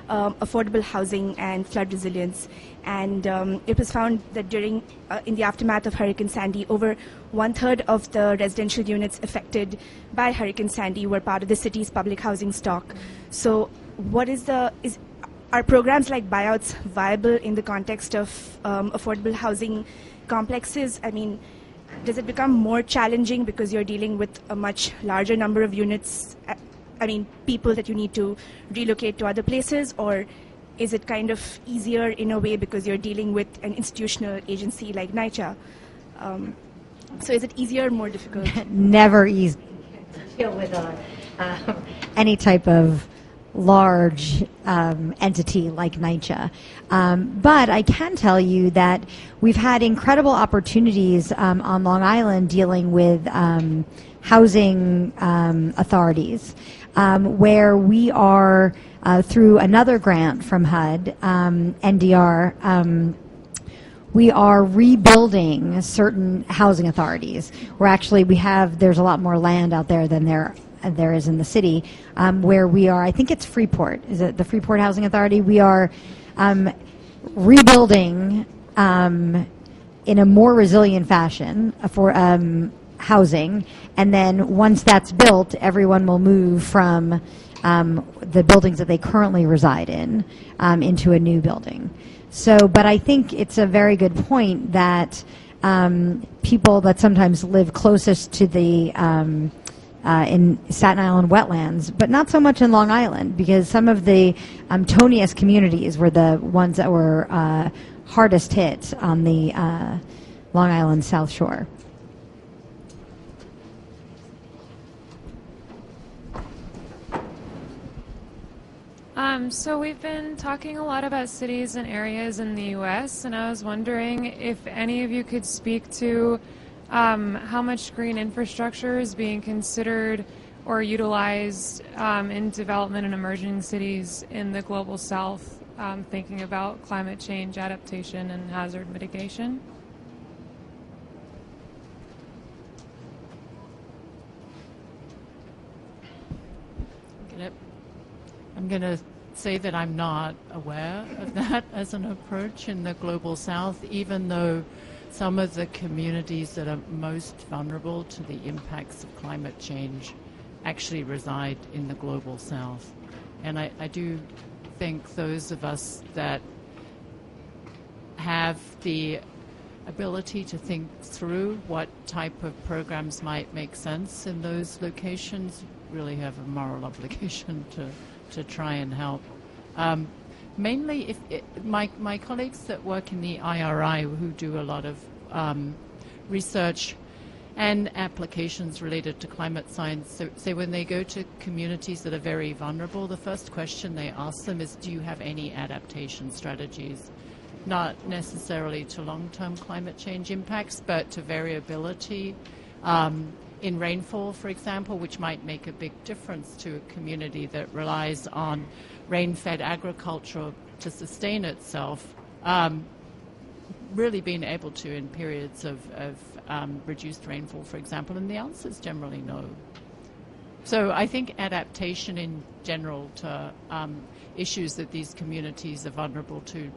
affordable housing and flood resilience, and it was found that during, in the aftermath of Hurricane Sandy, over 1/3 of the residential units affected by Hurricane Sandy were part of the city's public housing stock. So what is are programs like buyouts viable in the context of affordable housing complexes? I mean, does it become more challenging because you're dealing with a much larger number of units, I mean, people that you need to relocate to other places, or is it kind of easier in a way because you're dealing with an institutional agency like NYCHA? So is it easier or more difficult? Never easy to deal with any type of large entity like NYCHA. But I can tell you that we've had incredible opportunities on Long Island dealing with housing authorities, where we are, through another grant from HUD, NDR, we are rebuilding certain housing authorities. There's a lot more land out there than there is in the city, where we are, I think it's Freeport. Is it the Freeport Housing Authority? We are rebuilding in a more resilient fashion for housing, and then once that's built, everyone will move from the buildings that they currently reside in into a new building. So, but I think it's a very good point that people that sometimes live closest to the in Staten Island wetlands, but not so much in Long Island, because some of the toniest communities were the ones that were hardest hit on the Long Island South Shore. So we've been talking a lot about cities and areas in the U.S., and I was wondering if any of you could speak to how much green infrastructure is being considered or utilized in development in emerging cities in the global south, thinking about climate change, adaptation, and hazard mitigation. I'm going to say that I'm not aware of that as an approach in the global south, even though some of the communities that are most vulnerable to the impacts of climate change actually reside in the global south. And I do think those of us that have the ability to think through what type of programs might make sense in those locations really have a moral obligation to try and help. Mainly, my colleagues that work in the IRI, who do a lot of research and applications related to climate science, so when they go to communities that are very vulnerable, the first question they ask them is, do you have any adaptation strategies? Not necessarily to long-term climate change impacts, but to variability in rainfall, for example, which might make a big difference to a community that relies on rain-fed agriculture to sustain itself, really being able to in periods of reduced rainfall, for example, and the answer is generally no. So I think adaptation in general to issues that these communities are vulnerable to,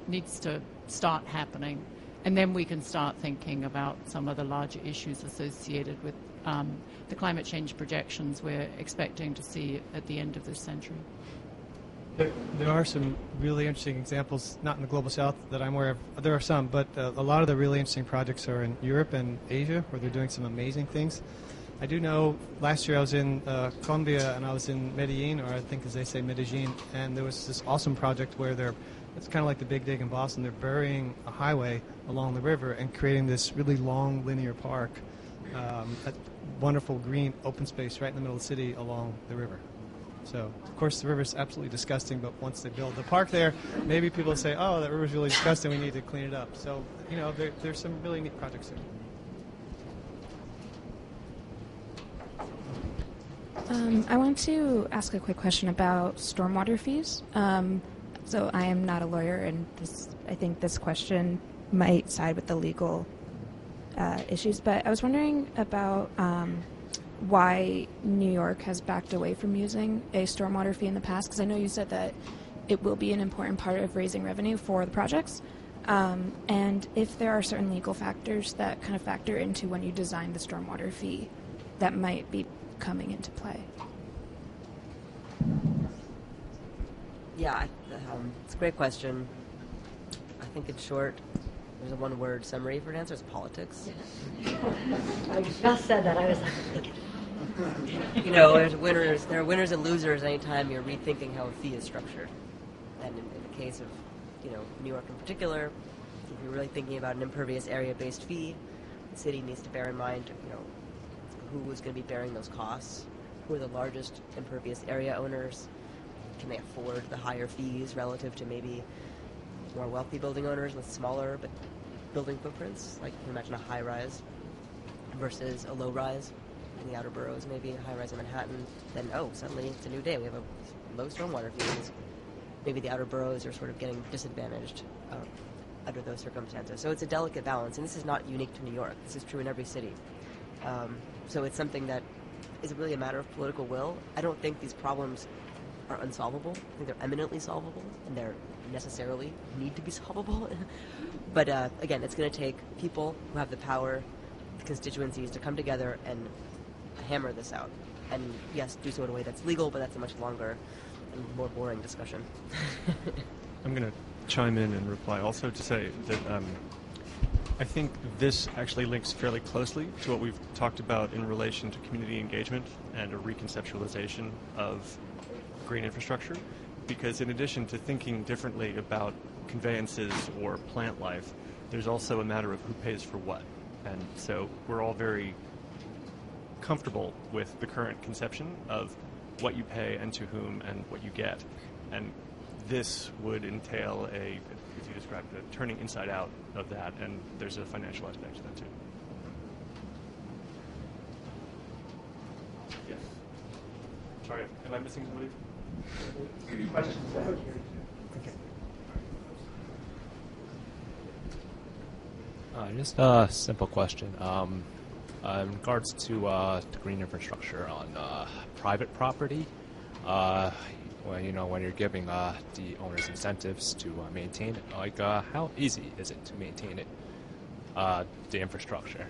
needs to start happening. And then we can start thinking about some of the larger issues associated with the climate change projections we're expecting to see at the end of this century. There are some really interesting examples, not in the Global South that I'm aware of. There are some, but a lot of the really interesting projects are in Europe and Asia, where they're doing some amazing things. I do know last year I was in Colombia and I was in Medellin, or I think as they say Medellin, and there was this awesome project where it's kind of like the Big Dig in Boston. They're burying a highway along the river and creating this really long linear park, a wonderful green open space right in the middle of the city along the river. So, of course, the river's absolutely disgusting, but once they build the park there, maybe people will say, oh, that river's really disgusting, we need to clean it up. So, there's some really neat projects there. I want to ask a quick question about stormwater fees. So I am not a lawyer, and I think this question might side with the legal issues, but I was wondering about why New York has backed away from using a stormwater fee in the past, because I know you said that it will be an important part of raising revenue for the projects, and if there are certain legal factors that kind of factor into when you design the stormwater fee that might be coming into play. Yeah, it's a great question. I think in short, there's a one-word summary for an answer. It's politics. I just said that. I was like, there are winners and losers anytime you're rethinking how a fee is structured. And in the case of, New York in particular, if you're really thinking about an impervious area-based fee, the city needs to bear in mind, who is going to be bearing those costs, who are the largest impervious area owners, can they afford the higher fees relative to maybe more wealthy building owners with smaller but building footprints, like you can imagine a high-rise versus a low-rise in the outer boroughs, maybe a high-rise in Manhattan, then, suddenly it's a new day. We have a low stormwater fees. Maybe the outer boroughs are sort of getting disadvantaged under those circumstances. So it's a delicate balance, and this is not unique to New York. This is true in every city. So it's something that is really a matter of political will. I don't think these problems are unsolvable. I think they're eminently solvable, and they're necessarily need to be solvable. But again, it's going to take people who have the power, the constituencies, to come together and hammer this out. And yes, do so in a way that's legal, but that's a much longer and more boring discussion. I'm going to chime in and reply also to say that I think this actually links fairly closely to what we've talked about in relation to community engagement and a reconceptualization of green infrastructure, because in addition to thinking differently about conveyances or plant life, there's also a matter of who pays for what. And so we're all very comfortable with the current conception of what you pay and to whom and what you get. And this would entail as you described, a turning inside out of that, and there's a financial aspect to that too. Yes. Sorry, am I missing somebody? Questions out here. Just a simple question. In regards to green infrastructure on private property, when you're giving the owners incentives to maintain it, how easy is it to maintain it, the infrastructure?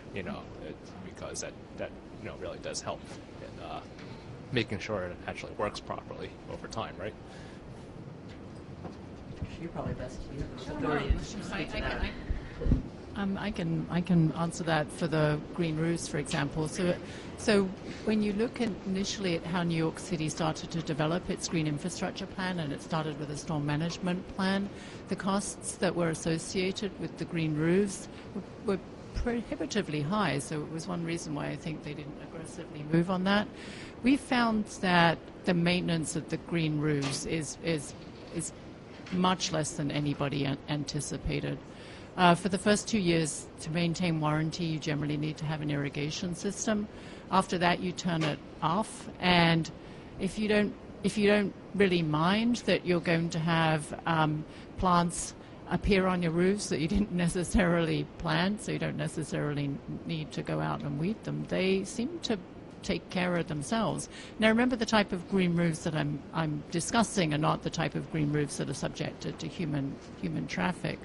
Because that really does help in making sure it actually works properly over time, right? You're probably best. You have the authority to speak to that. I can answer that for the green roofs, for example. So when you look initially at how New York City started to develop its green infrastructure plan, and it started with a storm management plan, the costs that were associated with the green roofs were prohibitively high. So it was one reason why I think they didn't aggressively move on that. We found that the maintenance of the green roofs is much less than anybody anticipated. For the first 2 years, to maintain warranty, you generally need to have an irrigation system. After that, you turn it off, and if you don't really mind that you're going to have plants appear on your roofs that you didn't necessarily plant, so you don't necessarily need to go out and weed them, they seem to take care of themselves. Now, remember, the type of green roofs that I'm discussing are not the type of green roofs that are subjected to human traffic.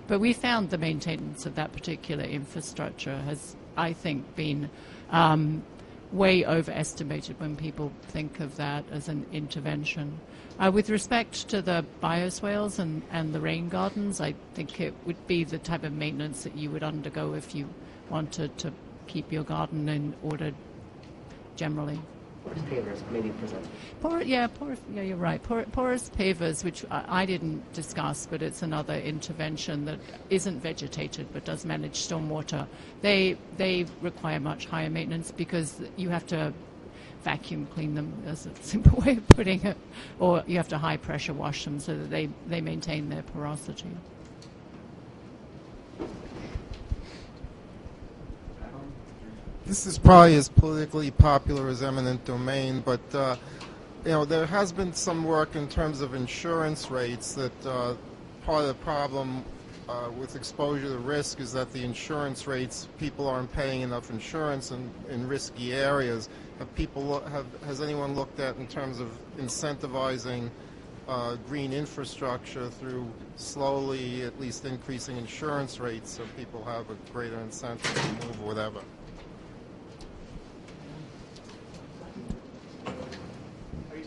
But we found the maintenance of that particular infrastructure has, I think, been way overestimated when people think of that as an intervention. With respect to the bioswales and the rain gardens, I think it would be the type of maintenance that you would undergo if you wanted to keep your garden in order generally. Porous pavers, maybe present. Porous, you're right. Porous pavers, which I didn't discuss, but it's another intervention that isn't vegetated but does manage stormwater. They require much higher maintenance because you have to vacuum clean them, as a simple way of putting it, or you have to high pressure wash them so that they maintain their porosity. This is probably as politically popular as eminent domain, but there has been some work in terms of insurance rates that part of the problem with exposure to risk is that the insurance rates, people aren't paying enough insurance in risky areas. Has anyone looked at in terms of incentivizing green infrastructure through slowly at least increasing insurance rates so people have a greater incentive to move or whatever?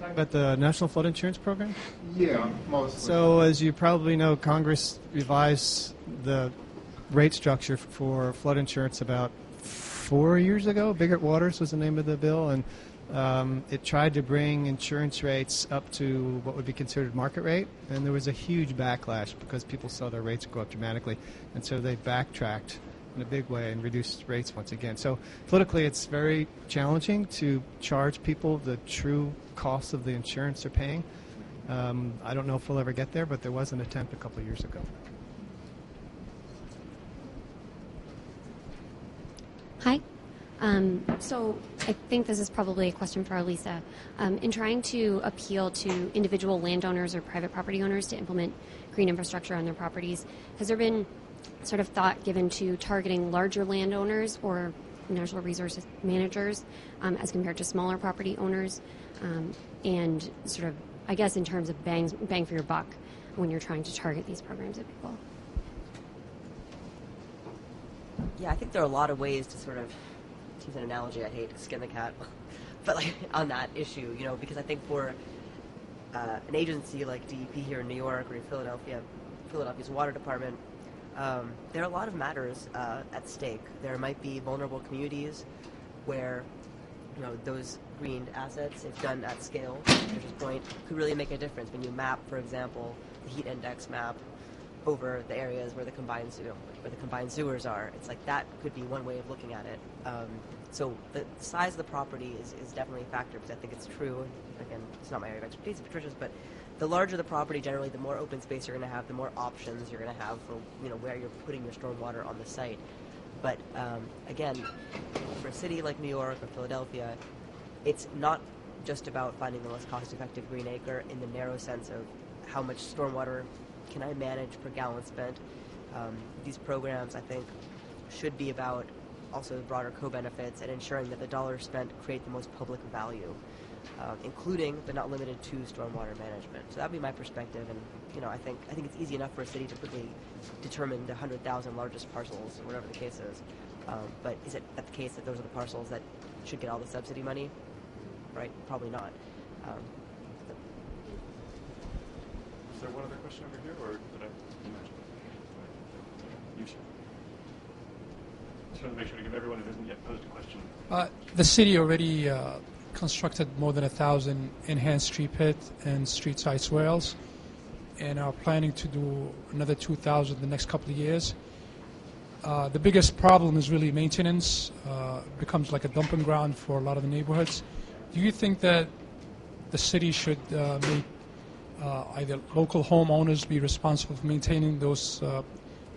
About the National Flood Insurance Program? Yeah, mostly. So, as you probably know, Congress revised the rate structure for flood insurance about 4 years ago. Biggert Waters was the name of the bill, and it tried to bring insurance rates up to what would be considered market rate, and there was a huge backlash because people saw their rates go up dramatically, and so they backtracked in a big way and reduced rates once again. So politically it's very challenging to charge people the true cost of the insurance they're paying. I don't know if we'll ever get there, but there was an attempt a couple of years ago. Hi. So I think this is probably a question for Elisa. In trying to appeal to individual landowners or private property owners to implement green infrastructure on their properties, has there been sort of thought given to targeting larger landowners or natural resources managers as compared to smaller property owners, and sort of, I guess, in terms of bang for your buck when you're trying to target these programs at people? Yeah, I think there are a lot of ways to sort of, to use an analogy, I hate to skin the cat, but like on that issue, because I think for an agency like DEP here in New York or in Philadelphia's water department, there are a lot of matters at stake. There might be vulnerable communities where, those greened assets, if done at scale, to Trisha's point, could really make a difference. When you map, for example, the heat index map over the areas where the combined sewers are, it's like that could be one way of looking at it. So the size of the property is definitely a factor, because I think it's true. Again, it's not my area of expertise, it's Patricia's, but the larger the property, generally, the more open space you're going to have, the more options you're going to have for where you're putting your stormwater on the site. But again, for a city like New York or Philadelphia, it's not just about finding the most cost-effective green acre in the narrow sense of how much stormwater can I manage per gallon spent. These programs, I think, should be about also broader co-benefits and ensuring that the dollars spent create the most public value, including but not limited to stormwater management. So that would be my perspective, and I think it's easy enough for a city to quickly determine the 100,000 largest parcels or whatever the case is. But is it the case that those are the parcels that should get all the subsidy money? Right? Probably not. Is there one other question over here, or did I imagine? You should. Just want to make sure to give everyone who hasn't yet posed a question. The city already constructed more than 1,000 enhanced street pit and street side swales, and are planning to do another 2,000 the next couple of years. The biggest problem is really maintenance. Becomes like a dumping ground for a lot of the neighborhoods. Do you think that the city should make either local homeowners be responsible for maintaining those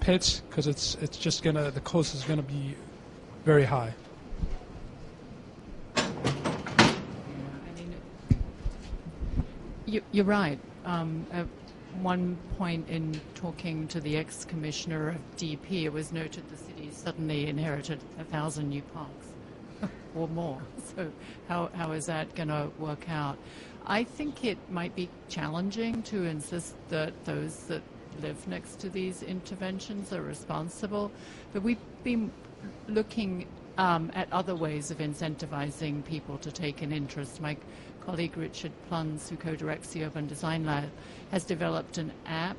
pits, because it's just the cost is gonna be very high? You're right. At one point in talking to the ex-commissioner of DEP, it was noted the city suddenly inherited 1,000 new parks or more. So how is that going to work out? I think it might be challenging to insist that those that live next to these interventions are responsible, but we've been looking at other ways of incentivizing people to take an interest. My colleague Richard Plunz, who co-directs the Urban Design Lab, has developed an app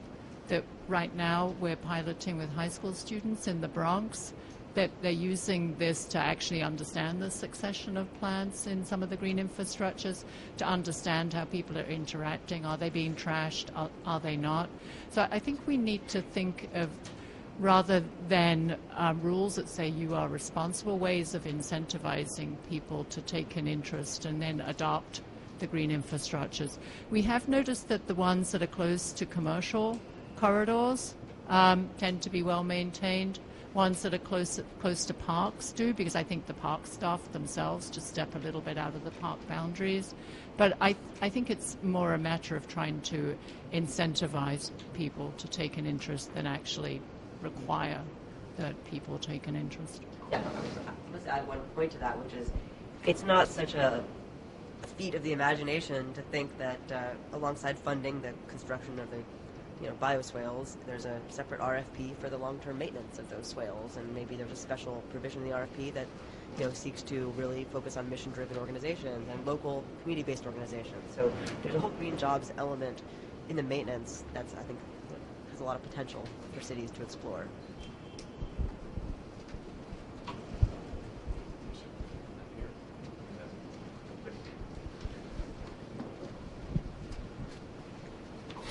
that right now we're piloting with high school students in the Bronx, that they're using this to actually understand the succession of plants in some of the green infrastructures, to understand how people are interacting. Are they being trashed? Are they not? So I think we need to think of, rather than rules that say you are responsible, ways of incentivizing people to take an interest and then adopt the green infrastructures. We have noticed that the ones that are close to commercial corridors tend to be well maintained. Ones that are close to parks do, because I think the park staff themselves just step a little bit out of the park boundaries. But I think it's more a matter of trying to incentivize people to take an interest than actually require that people take an interest. Yeah, let's add one point to that, which is it's not such a feat of the imagination to think that alongside funding the construction of the bioswales, there's a separate RFP for the long-term maintenance of those swales, and maybe there's a special provision in the RFP that seeks to really focus on mission-driven organizations and local community-based organizations. So there's a whole green jobs element in the maintenance that's, I think, has a lot of potential for cities to explore.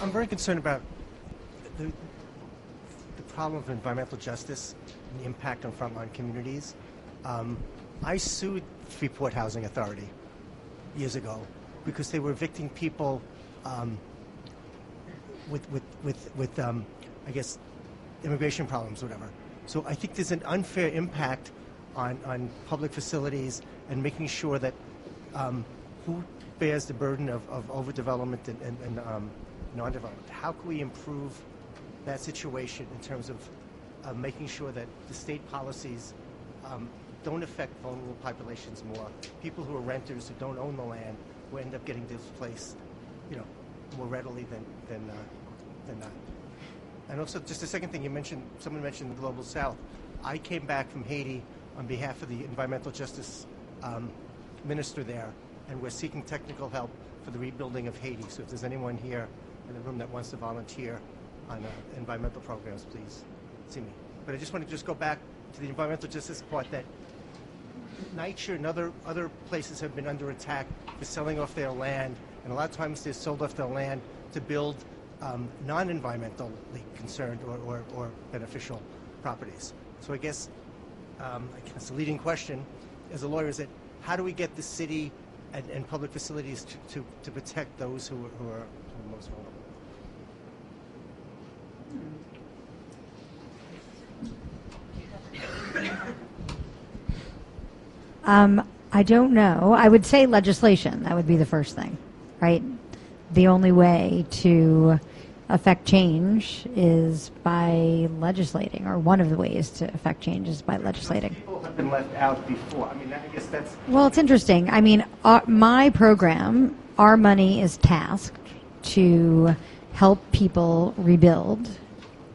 I'm very concerned about the problem of environmental justice and the impact on frontline communities. I sued Freeport Housing Authority years ago because they were evicting people with I guess, immigration problems, whatever. So I think there's an unfair impact on public facilities and making sure that who bears the burden of overdevelopment and non-development. How can we improve that situation in terms of making sure that the state policies don't affect vulnerable populations more? People who are renters who don't own the land will end up getting displaced, more readily than not. And also, just a second thing, someone mentioned the Global South. I came back from Haiti on behalf of the environmental justice minister there, and we're seeking technical help for the rebuilding of Haiti. So if there's anyone here in the room that wants to volunteer on environmental programs, please see me. But I just want to go back to the environmental justice part, that NYCHA and other places have been under attack for selling off their land, and a lot of times they've sold off their land to build non-environmentally concerned or beneficial properties. So I guess the leading question as a lawyer is that how do we get the city and public facilities to protect those who are most vulnerable? I don't know. I would say legislation. That would be the first thing, right? The only way to affect change is by legislating, or one of the ways to affect change is by legislating. People have been left out before. I mean, I guess that's... Well, it's interesting. I mean, my program, our money is tasked to help people rebuild,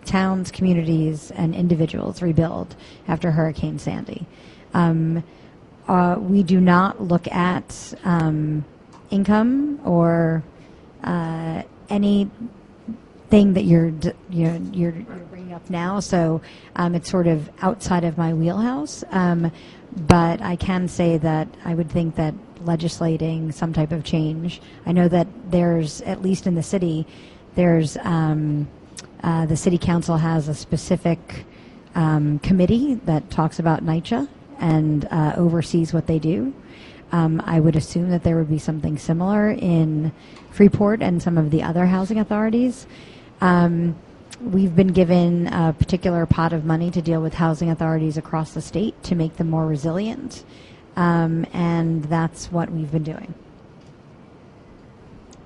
towns, communities, and individuals rebuild after Hurricane Sandy. We do not look at income or anything that you're bringing up now, so it's sort of outside of my wheelhouse. But I can say that I would think that legislating some type of change. I know that there's, at least in the city, there's the city council has a specific committee that talks about NYCHA and oversees what they do. I would assume that there would be something similar in Freeport and some of the other housing authorities. We've been given a particular pot of money to deal with housing authorities across the state to make them more resilient, and that's what we've been doing.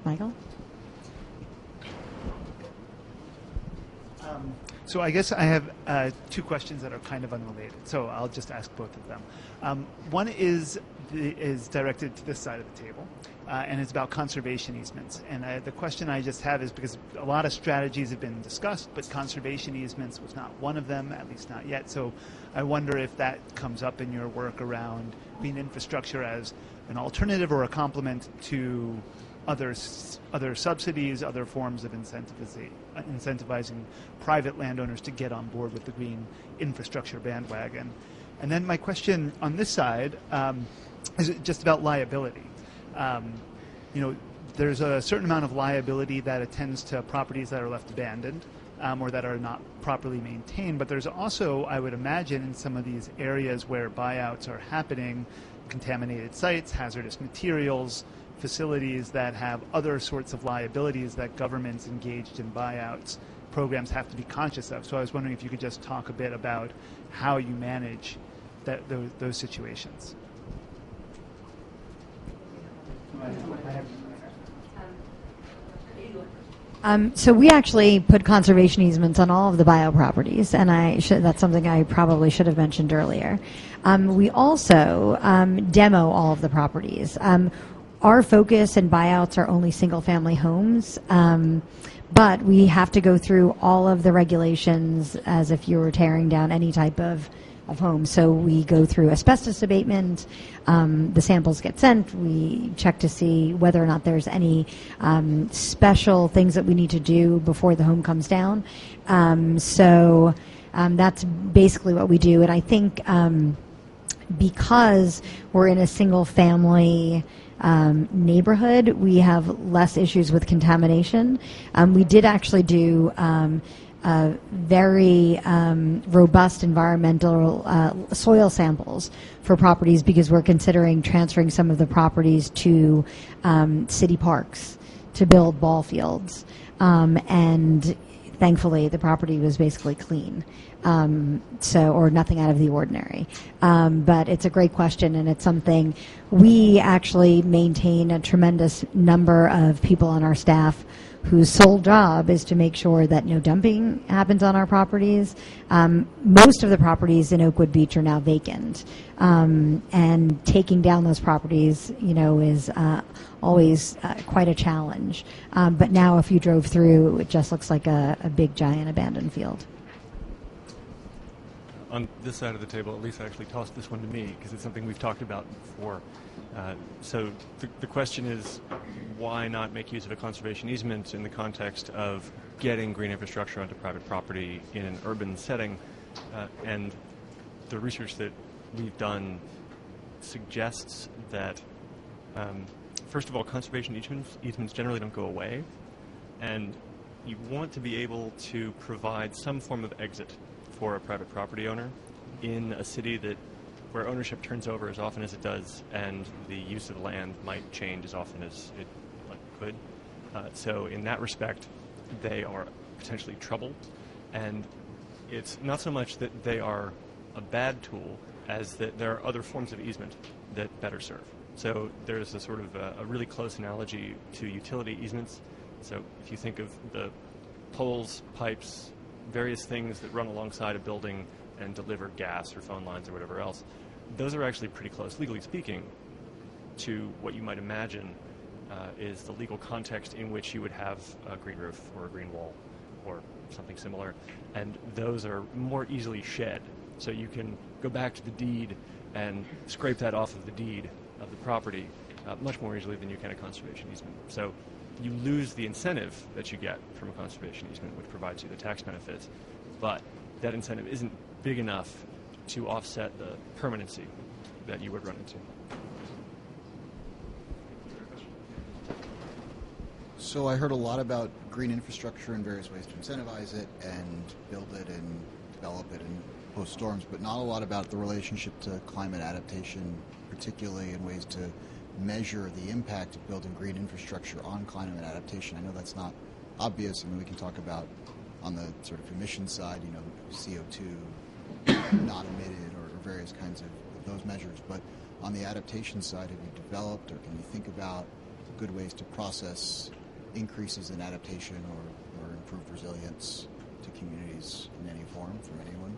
Michael? So I guess I have two questions that are kind of unrelated, so I'll just ask both of them. One is directed to this side of the table, and it's about conservation easements. And the question I just have is, because a lot of strategies have been discussed, but conservation easements was not one of them, at least not yet. So I wonder if that comes up in your work around green infrastructure as an alternative or a complement to other subsidies, other forms of incentivizing private landowners to get on board with the green infrastructure bandwagon. And then my question on this side is just about liability. There's a certain amount of liability that attends to properties that are left abandoned or that are not properly maintained, but there's also, I would imagine, in some of these areas where buyouts are happening, contaminated sites, hazardous materials, facilities that have other sorts of liabilities that governments engaged in buyouts programs have to be conscious of. So I was wondering if you could just talk a bit about how you manage those situations. So we actually put conservation easements on all of the buyout properties, and that's something I probably should have mentioned earlier. We also demo all of the properties. Our focus in buyouts are only single-family homes, but we have to go through all of the regulations as if you were tearing down any type of home. So we go through asbestos abatement, the samples get sent, we check to see whether or not there's any special things that we need to do before the home comes down. So that's basically what we do. And I think because we're in a single family neighborhood, we have less issues with contamination. We did actually do very robust environmental soil samples for properties because we're considering transferring some of the properties to city parks to build ball fields. And thankfully, the property was basically clean. Or nothing out of the ordinary. But it's a great question, and it's something we actually maintain a tremendous number of people on our staff whose sole job is to make sure that no dumping happens on our properties. Most of the properties in Oakwood Beach are now vacant, and taking down those properties, is always quite a challenge. But now, if you drove through, it just looks like a big, giant abandoned field. On this side of the table, Lisa actually tossed this one to me because it's something we've talked about before. So the question is, why not make use of a conservation easement in the context of getting green infrastructure onto private property in an urban setting? And the research that we've done suggests that, first of all, conservation easements generally don't go away, and you want to be able to provide some form of exit for a private property owner in a city where ownership turns over as often as it does and the use of land might change as often as it could. So in that respect, they are potentially trouble, and it's not so much that they are a bad tool as that there are other forms of easement that better serve. So there's a sort of a really close analogy to utility easements. So if you think of the poles, pipes, various things that run alongside a building and deliver gas or phone lines or whatever else, those are actually pretty close, legally speaking, to what you might imagine is the legal context in which you would have a green roof or a green wall or something similar, and those are more easily shed. So you can go back to the deed and scrape that off of the deed of the property much more easily than you can a conservation easement. So you lose the incentive that you get from a conservation easement, which provides you the tax benefits, but that incentive isn't big enough to offset the permanency that you would run into. So I heard a lot about green infrastructure and various ways to incentivize it and build it and develop it and post storms, but not a lot about the relationship to climate adaptation, particularly in ways to measure the impact of building green infrastructure on climate adaptation. I know that's not obvious. I mean, we can talk about on the sort of emission side, CO2 not emitted or various kinds of those measures. But on the adaptation side, have you developed or can you think about good ways to process increases in adaptation or improved resilience to communities in any form from anyone?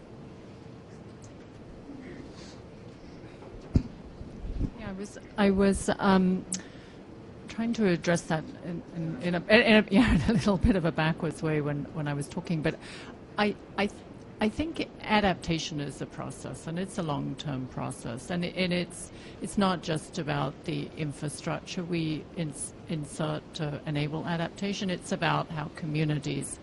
Yeah, I was trying to address that in a little bit of a backwards way when I was talking, but I I think adaptation is a process, and it's a long-term process, and it's not just about the infrastructure we insert to enable adaptation. It's about how communities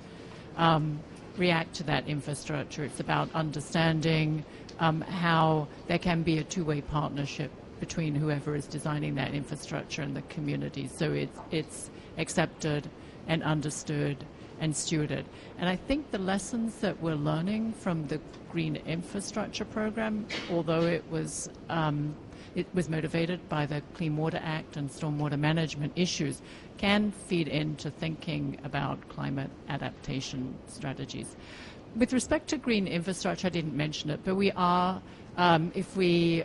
react to that infrastructure. It's about understanding how there can be a two-way partnership between whoever is designing that infrastructure and the community. So it's accepted and understood and stewarded. And I think the lessons that we're learning from the Green Infrastructure Program, although it was motivated by the Clean Water Act and stormwater management issues, can feed into thinking about climate adaptation strategies. With respect to green infrastructure, I didn't mention it, but we are, if we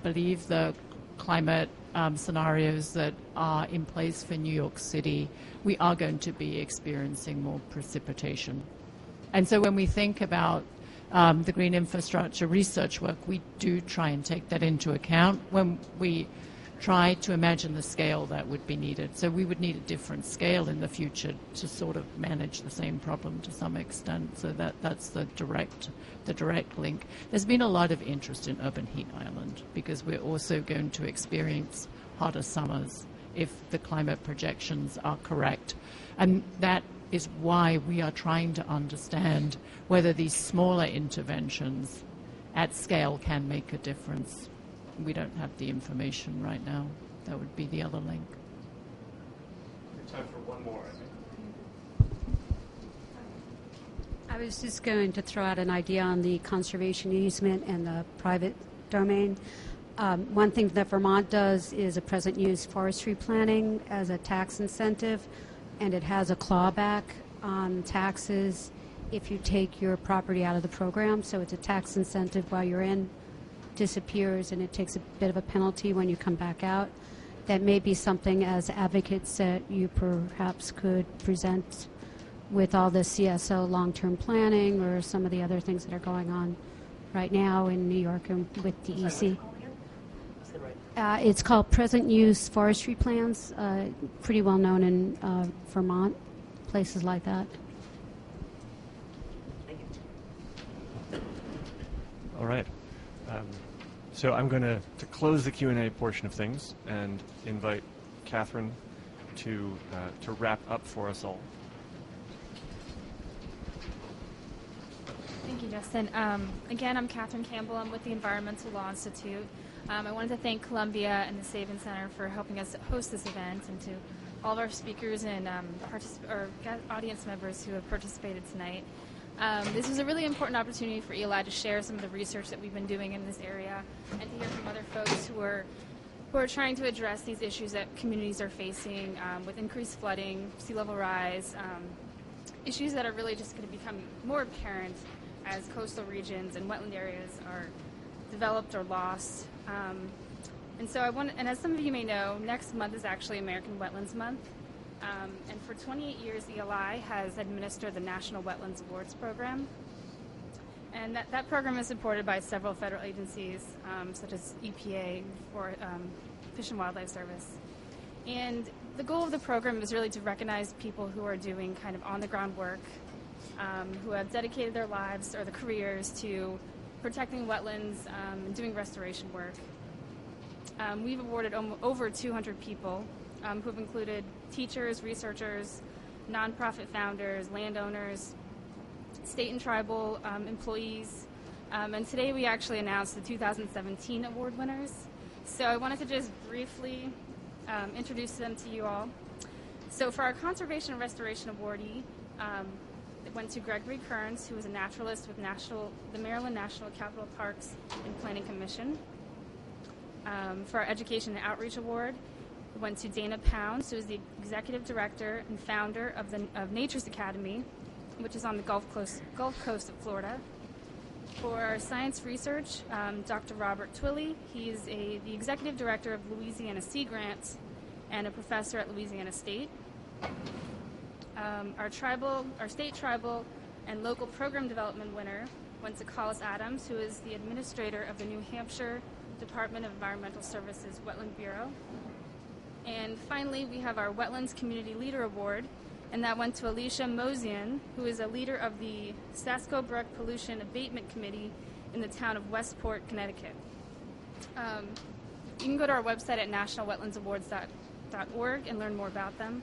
believe the climate scenarios that are in place for New York City, we are going to be experiencing more precipitation. And so when we think about the green infrastructure research work, we do try and take that into account when we try to imagine the scale that would be needed. So we would need a different scale in the future to sort of manage the same problem to some extent. So that's the direct link. There's been a lot of interest in urban heat island because we're also going to experience hotter summers if the climate projections are correct. And that is why we are trying to understand whether these smaller interventions at scale can make a difference. We don't have the information right now. That would be the other link. Time for one more, I think. I was just going to throw out an idea on the conservation easement and the private domain. One thing that Vermont does is a present use forestry planning as a tax incentive, and it has a clawback on taxes if you take your property out of the program. So it's a tax incentive while you're in, disappears, and it takes a bit of a penalty when you come back out. That may be something as advocates that you perhaps could present with all the CSO long-term planning or some of the other things that are going on right now in New York and with DEC. It's called Present Use Forestry Plans, pretty well known in Vermont, places like that. All right. So I'm going to close the Q&A portion of things and invite Catherine to wrap up for us all. Thank you, Justin. Again, I'm Catherine Campbell. I'm with the Environmental Law Institute. I wanted to thank Columbia and the Sabin Center for helping us host this event, and to all of our speakers and audience members who have participated tonight. This was a really important opportunity for ELI to share some of the research that we've been doing in this area, and to hear from other folks who are trying to address these issues that communities are facing with increased flooding, sea level rise, issues that are really just going to become more apparent as coastal regions and wetland areas are developed or lost. And so and as some of you may know, next month is actually American Wetlands Month. And for 28 years, ELI has administered the National Wetlands Awards Program. And that program is supported by several federal agencies, such as EPA, or Fish and Wildlife Service. And the goal of the program is really to recognize people who are doing kind of on-the-ground work, who have dedicated their lives or their careers to protecting wetlands and doing restoration work. We've awarded over 200 people who have included teachers, researchers, nonprofit founders, landowners, state and tribal employees. And today we actually announced the 2017 award winners. So I wanted to just briefly introduce them to you all. So for our Conservation and Restoration awardee, it went to Gregory Kearns, who is a naturalist with the Maryland National Capital Parks and Planning Commission. For our Education and Outreach Award, it went to Dana Pounds, who is the Executive Director and founder of Nature's Academy, which is on the Gulf Coast of Florida. For our science research, Dr. Robert Twilley, he's the Executive Director of Louisiana Sea Grants and a professor at Louisiana State. Our state tribal and local program development winner went to Collis Adams, who is the administrator of the New Hampshire Department of Environmental Services Wetland Bureau. And finally, we have our Wetlands Community Leader Award, and that went to Alicia Mosian, who is a leader of the Sasko Brook Pollution Abatement Committee in the town of Westport, Connecticut. You can go to our website at nationalwetlandsawards.org and learn more about them.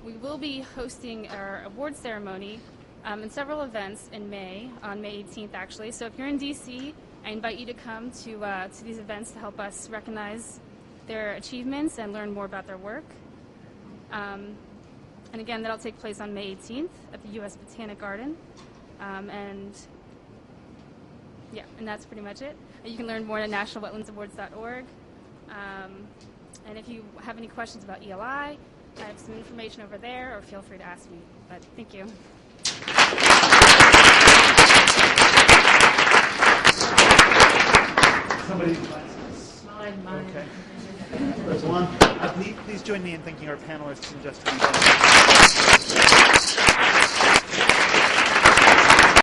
We will be hosting our award ceremony and several events in May, on May 18th actually. So if you're in DC, I invite you to come to these events to help us recognize their achievements and learn more about their work. And again, that'll take place on May 18th at the U.S. Botanic Garden. And that's pretty much it. You can learn more at nationalwetlandsawards.org. And if you have any questions about ELI, I have some information over there, or feel free to ask me. But thank you. Somebody Mine. Okay. There's one. Please join me in thanking our panelists and just.